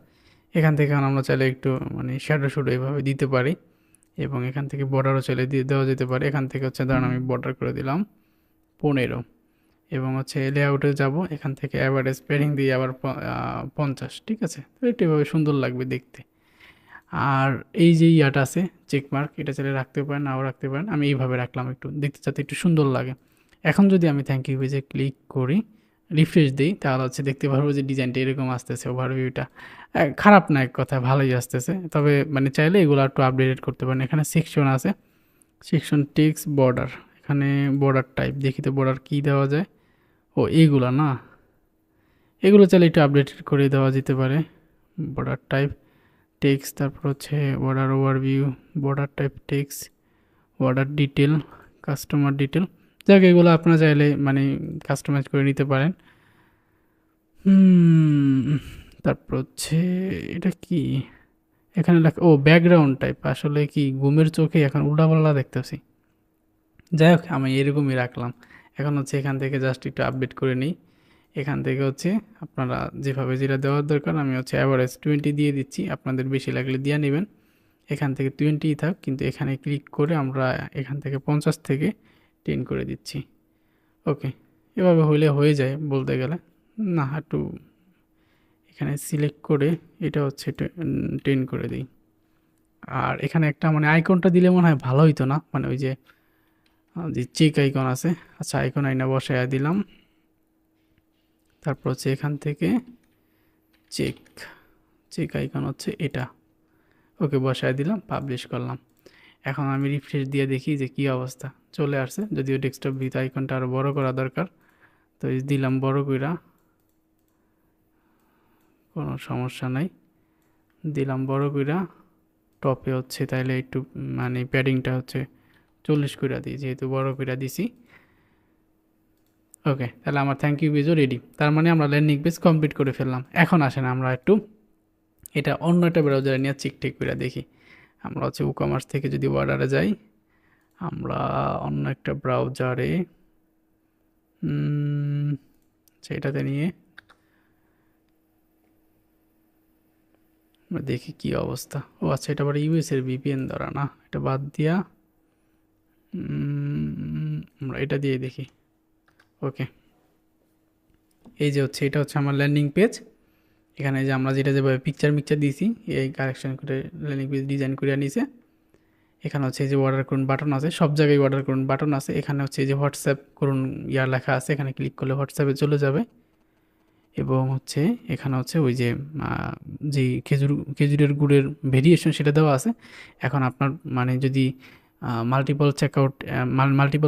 এখান থেকে আমরা চাইলে একটু মানে শ্যাডো এইভাবে দিতে পারি। এবং এখান থেকে বর্ডারও চাইলে দেওয়া যেতে পারে। এখান থেকে হচ্ছে ধরুন আমি বর্ডার করে দিলাম 15। এবং হচ্ছে লেআউটে যাব, এখান থেকে অ্যাভারেজ প্যাডিং দিয়ে আবার 50, ঠিক আছে। তো এটা এভাবে সুন্দর লাগবে দেখতে। আর এই যে ইয়াটা আছে চেকমার্ক, এটা চাইলে রাখতে পারেন, নাও রাখতে পারেন। আমি এইভাবে রাখলাম একটু দেখতে, যাতে একটু সুন্দর লাগে। এখন যদি আমি থ্যাংক ইউ পেজে ক্লিক করি, রিফ্রেশ দিই, তাহলে হচ্ছে দেখতে পারবো যে ডিজাইনটা এরকম আসতেছে। ওভারভিউটা খারাপ না, এক কথা ভালোই আসতেছে। তবে মানে চাইলে এগুলো একটু আপডেটেড করতে পারেন। এখানে সেকশন আছে, সেকশন টেক্সট বর্ডার, এখানে বর্ডার টাইপ দেখি তো বর্ডার কী দেওয়া যায়। ও এইগুলো না, এগুলো চাইলে একটু আপডেটেড করে দেওয়া যেতে পারে। বর্ডার টাইপ টেক্সট, তারপর হচ্ছে border overview, border type text, border detail, customer detail. যাক, এগুলো আপনারা চাইলে মানে কাস্টমাইজ করে নিতে পারেন। তারপর হচ্ছে এটা কি, এখানে লেখা ও ব্যাকগ্রাউন্ড টাইপ, আসলে কি ঘুমের চোখে এখন উল্টাপাল্টা দেখতেছি। যাই হোক, আমি এরকমই রাখলাম। এখন হচ্ছে এখান থেকে জাস্ট একটু আপডেট করে নিই। এখান থেকে হচ্ছে আপনারা যেভাবে যেটা দেওয়ার দরকার, আমি হচ্ছে অ্যাভারেজ 20 দিয়ে দিচ্ছি, আপনাদের বেশি লাগলে দিয়ে নেবেন। এখান থেকে 20 থাক, কিন্তু এখানে ক্লিক করে আমরা এখান থেকে 50 থেকে 10 করে দিচ্ছি। ওকে, এভাবে হলে হয়ে যায় বলতে গেলে। না, একটু এখানে সিলেক্ট করে এটা হচ্ছে 10 করে দিই। আর এখানে একটা মানে আইকনটা দিলে মনে হয় ভালো হইতো না, মানে ওই যে চেক আইকন আছে। আচ্ছা, আইকন আইনা বসায় দিলাম। তারপর হচ্ছে এখান থেকে চেক আইকন হচ্ছে এটা। ওকে, বসায় দিলাম, পাবলিশ করলাম। এখন আমি রিফ্রেশ দিয়ে দেখি যে কী অবস্থা, চলে আসছে। যদিও ডেস্কটপ ভিত আইকনটা আরও বড় করা দরকার, তো দিলাম বড় কইরা, কোনো সমস্যা নাই, দিলাম বড় কইরা। টপে হচ্ছে তাইলে একটু মানে প্যাডিংটা হচ্ছে 40 কইরা দিই, যেহেতু বড় কইরা দিছি। ওকে, তাহলে আমার থ্যাংক ইউ পেজও রেডি। তার মানে আমরা ল্যান্ডিং পেজ কমপ্লিট করে ফেললাম। এখন আসেন আমরা একটু এটা অন্য একটা ব্রাউজারে নিয়ে ঠিক করে দেখি। আমরা হচ্ছে ই-কমার্স থেকে যদি অর্ডারে যাই, আমরা অন্য একটা ব্রাউজারে সেটাতে নিয়ে আমরা দেখি কি অবস্থা। ও আচ্ছা, এটা আবার ইউএসের ভিপিএন দ্বারা না, এটা বাদ দিয়া আমরা এটা দিয়ে দেখি। ওকে, এই যে হচ্ছে এটা হচ্ছে আমার ল্যান্ডিং পেজ। এখানে যে আমরা যেভাবে পিকচার দিয়েছি, এই কারেকশন করে ল্যান্ডিং পেজ ডিজাইন করে নিয়েছে। এখানে হচ্ছে এই যে অর্ডার করুন বাটন আছে, সব জায়গায় অর্ডার করুন বাটন আছে। এখানে হচ্ছে এই যে হোয়াটসঅ্যাপ করুন লেখা আছে, এখানে ক্লিক করলে হোয়াটসঅ্যাপে চলে যাবে। এবং হচ্ছে এখানে হচ্ছে ওই যে যে খেজুরের গুড়ের ভেরিয়েশন সেটা দেওয়া আছে। এখন আপনার মানে যদি মাল্টিপল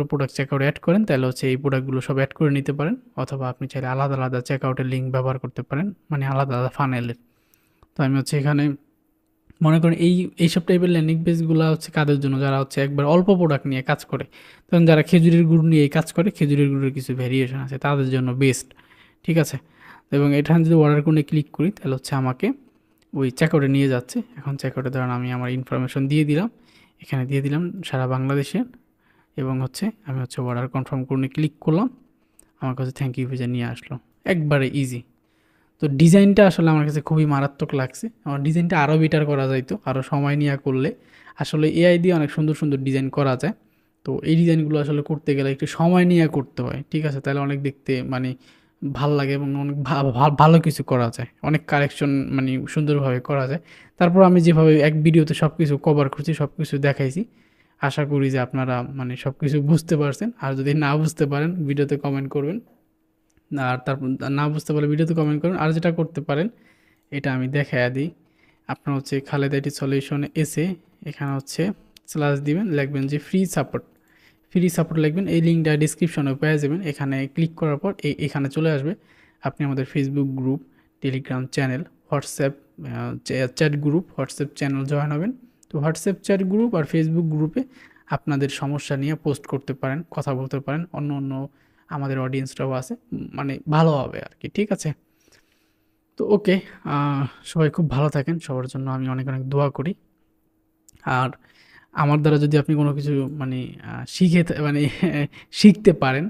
প্রোডাক্ট চেকআউট অ্যাড করেন তাহলে হচ্ছে এই প্রোডাক্টগুলো সব অ্যাড করে নিতে পারেন, অথবা আপনি চাইলে আলাদা আলাদা চেকআউটের লিঙ্ক ব্যবহার করতে পারেন, মানে আলাদা আলাদা ফানেলের। তো আমি হচ্ছে এখানে মনে করেন এইসব টাইপের ল্যান্ডিং পেজগুলো হচ্ছে কাদের জন্য, যারা হচ্ছে একবার অল্প প্রোডাক্ট নিয়ে কাজ করে, তখন যারা খেজুরের গুড় নিয়ে কাজ করে, খেজুরের গুড়ের কিছু ভ্যারিয়েশন আছে তাদের জন্য বেস্ট। ঠিক আছে, এবং এখানে যদি অর্ডার করে ক্লিক করি তাহলে হচ্ছে আমাকে ওই চেকআউটে নিয়ে যাচ্ছে। এখন চেকআউটে ধরেন আমি আমার ইনফরমেশন দিয়ে দিলাম, এখানে দিয়ে দিলাম সারা বাংলাদেশের, এবং হচ্ছে আমি হচ্ছে অর্ডার কনফার্ম করে ক্লিক করলাম, আমার কাছে থ্যাংক ইউ পেজে নিয়ে আসলো, একবারে ইজি। তো ডিজাইনটা আসলে আমার কাছে খুবই মারাত্মক লাগছে, আমার ডিজাইনটা আরও বেটার করা যাইতো, আরও সময় নিয়ে করলে। আসলে এআই দিয়ে অনেক সুন্দর সুন্দর ডিজাইন করা যায়, তো এই ডিজাইনগুলো আসলে করতে গেলে একটু সময় নিয়ে করতে হয়। ঠিক আছে, তাহলে অনেক দেখতে মানে ভাল লাগে এবং অনেক ভালো কিছু করা যায়, অনেক কারেকশন মানে সুন্দরভাবে করা যায়। তারপর আমি যেভাবে এক ভিডিওতে সব কিছু কভার করছি, সব কিছু দেখাইছি, আশা করি যে আপনারা মানে সব কিছু বুঝতে পারছেন। আর যদি না বুঝতে পারেন ভিডিওতে কমেন্ট করবেন, আর তারপর না বুঝতে পারলে ভিডিওতে কমেন্ট করুন। আর যেটা করতে পারেন এটা আমি দেখাইয়া দিই, আপনার হচ্ছে খালেদ আইটি সলিউশনে এসে এখানে হচ্ছে স্ল্যাশ দিবেন, লিখবেন যে ফ্রি সাপোর্ট লিখবেন, এই লিঙ্কটা ডিসক্রিপশনে পেয়ে যাবেন। এখানে ক্লিক করার পর এখানে চলে আসবে, আপনি আমাদের Facebook group, Telegram channel, WhatsApp chat group, WhatsApp channel join হবেন। তো হোয়াটসঅ্যাপ চ্যাট গ্রুপ আর ফেসবুক গ্রুপে আপনাদের সমস্যা নিয়ে পোস্ট করতে পারেন, কথা বলতে পারেন, অন্য অন্য আমাদের অডিয়েন্সরাও আছে, মানে ভালো হবে আর কি। ঠিক আছে, তো ওকে, সবাই খুব ভালো থাকেন, সবার জন্য আমি অনেক অনেক দোয়া করি। আর আমার দ্বারা যদি আপনি কোনো কিছু মানে মানে শিখতে পারেন,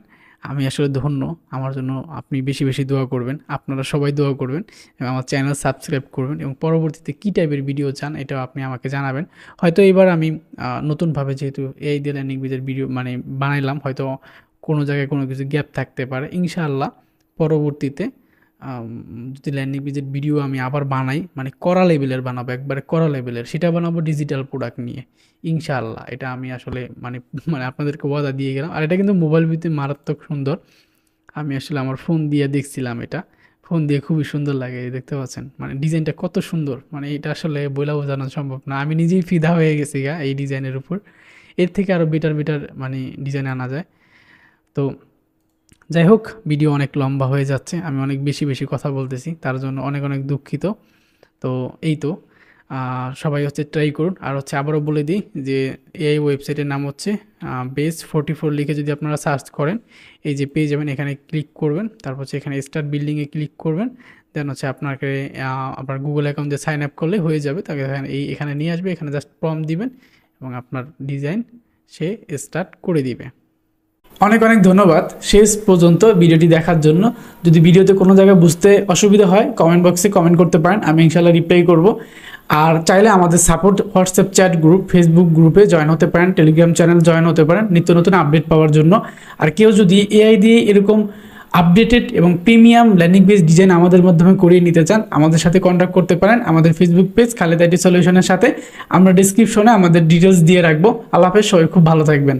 আমি আসলে ধন্য। আমার জন্য আপনি বেশি বেশি দোয়া করবেন, আপনারা সবাই দোয়া করবেন, এবং আমার চ্যানেল সাবস্ক্রাইব করবেন, এবং পরবর্তীতে কী টাইপের ভিডিও চান এটাও আপনি আমাকে জানাবেন। হয়তো এবার আমি নতুনভাবে যেহেতু এই দিয়ে ল্যান্ডিং পেজের ভিডিও মানে বানাইলাম, হয়তো কোনো জায়গায় কোনো কিছু গ্যাপ থাকতে পারে। ইনশাআল্লাহ পরবর্তীতে যদি ল্যান্ডিং পেজের ভিডিও আমি আবার বানাই, মানে কড়া লেভেলের বানাবো, একবারে কড়া লেভেলের, সেটা বানাবো ডিজিটাল প্রোডাক্ট নিয়ে ইনশাআল্লাহ। এটা আমি আসলে মানে মানে আপনাদেরকে ওয়াদা দিয়ে গেলাম। আর এটা কিন্তু মোবাইল ভিত্তিক মারাত্মক সুন্দর, আমি আসলে আমার ফোন দিয়ে দেখছিলাম, এটা ফোন দিয়ে খুবই সুন্দর লাগে, দেখতে পাচ্ছেন মানে ডিজাইনটা কত সুন্দর, মানে এটা আসলে বইলা বোঝানো সম্ভব না, আমি নিজেই ফিদা হয়ে গেছি এই ডিজাইনের উপর। এর থেকে আরও বেটার মানে ডিজাইন আনা যায়। তো যাই হোক, ভিডিও অনেক লম্বা হয়ে যাচ্ছে, আমি অনেক বেশি বেশি কথা বলতেছি, তার জন্য অনেক অনেক দুঃখিত। তো এই তো সবাই হচ্ছে ট্রাই করুন। আর হচ্ছে আবারও বলে দিই যে এই ওয়েবসাইটের নাম হচ্ছে বেস44 লিখে যদি আপনারা সার্চ করেন এই যে পেয়ে যাবেন, এখানে ক্লিক করবেন, তারপর হচ্ছে এখানে স্টার্ট বিল্ডিংয়ে ক্লিক করবেন, দেন হচ্ছে আপনাকে আপনার গুগল অ্যাকাউন্ট দিয়ে সাইন আপ করলে হয়ে যাবে। তাকে এখানে নিয়ে আসবে, এখানে জাস্ট প্রম্পট দিবেন এবং আপনার ডিজাইন সে স্টার্ট করে দিবে। অনেক অনেক ধন্যবাদ শেষ পর্যন্ত ভিডিওটি দেখার জন্য। যদি ভিডিওতে কোনো জায়গায় বুঝতে অসুবিধা হয় কমেন্ট বক্সে কমেন্ট করতে পারেন, আমি ইনশাল্লাহ রিপ্লাই করব। আর চাইলে আমাদের support WhatsApp chat group, Facebook গ্রুপে জয়েন হতে পারেন, টেলিগ্রাম চ্যানেল জয়েন হতে পারেন নিত্য নতুন আপডেট পাওয়ার জন্য। আর কেউ যদি এআই দিয়ে এরকম আপডেটেড এবং প্রিমিয়াম ল্যান্ডিং পেজ ডিজাইন আমাদের মাধ্যমে করিয়ে নিতে চান, আমাদের সাথে কন্ট্যাক্ট করতে পারেন আমাদের ফেসবুক পেজ খালেদ আইটি সলিউশনের সাথে। আমরা ডিসক্রিপশনে আমাদের ডিটেলস দিয়ে রাখবো। আল্লাহ হাফেজ, সবাই খুব ভালো থাকবেন।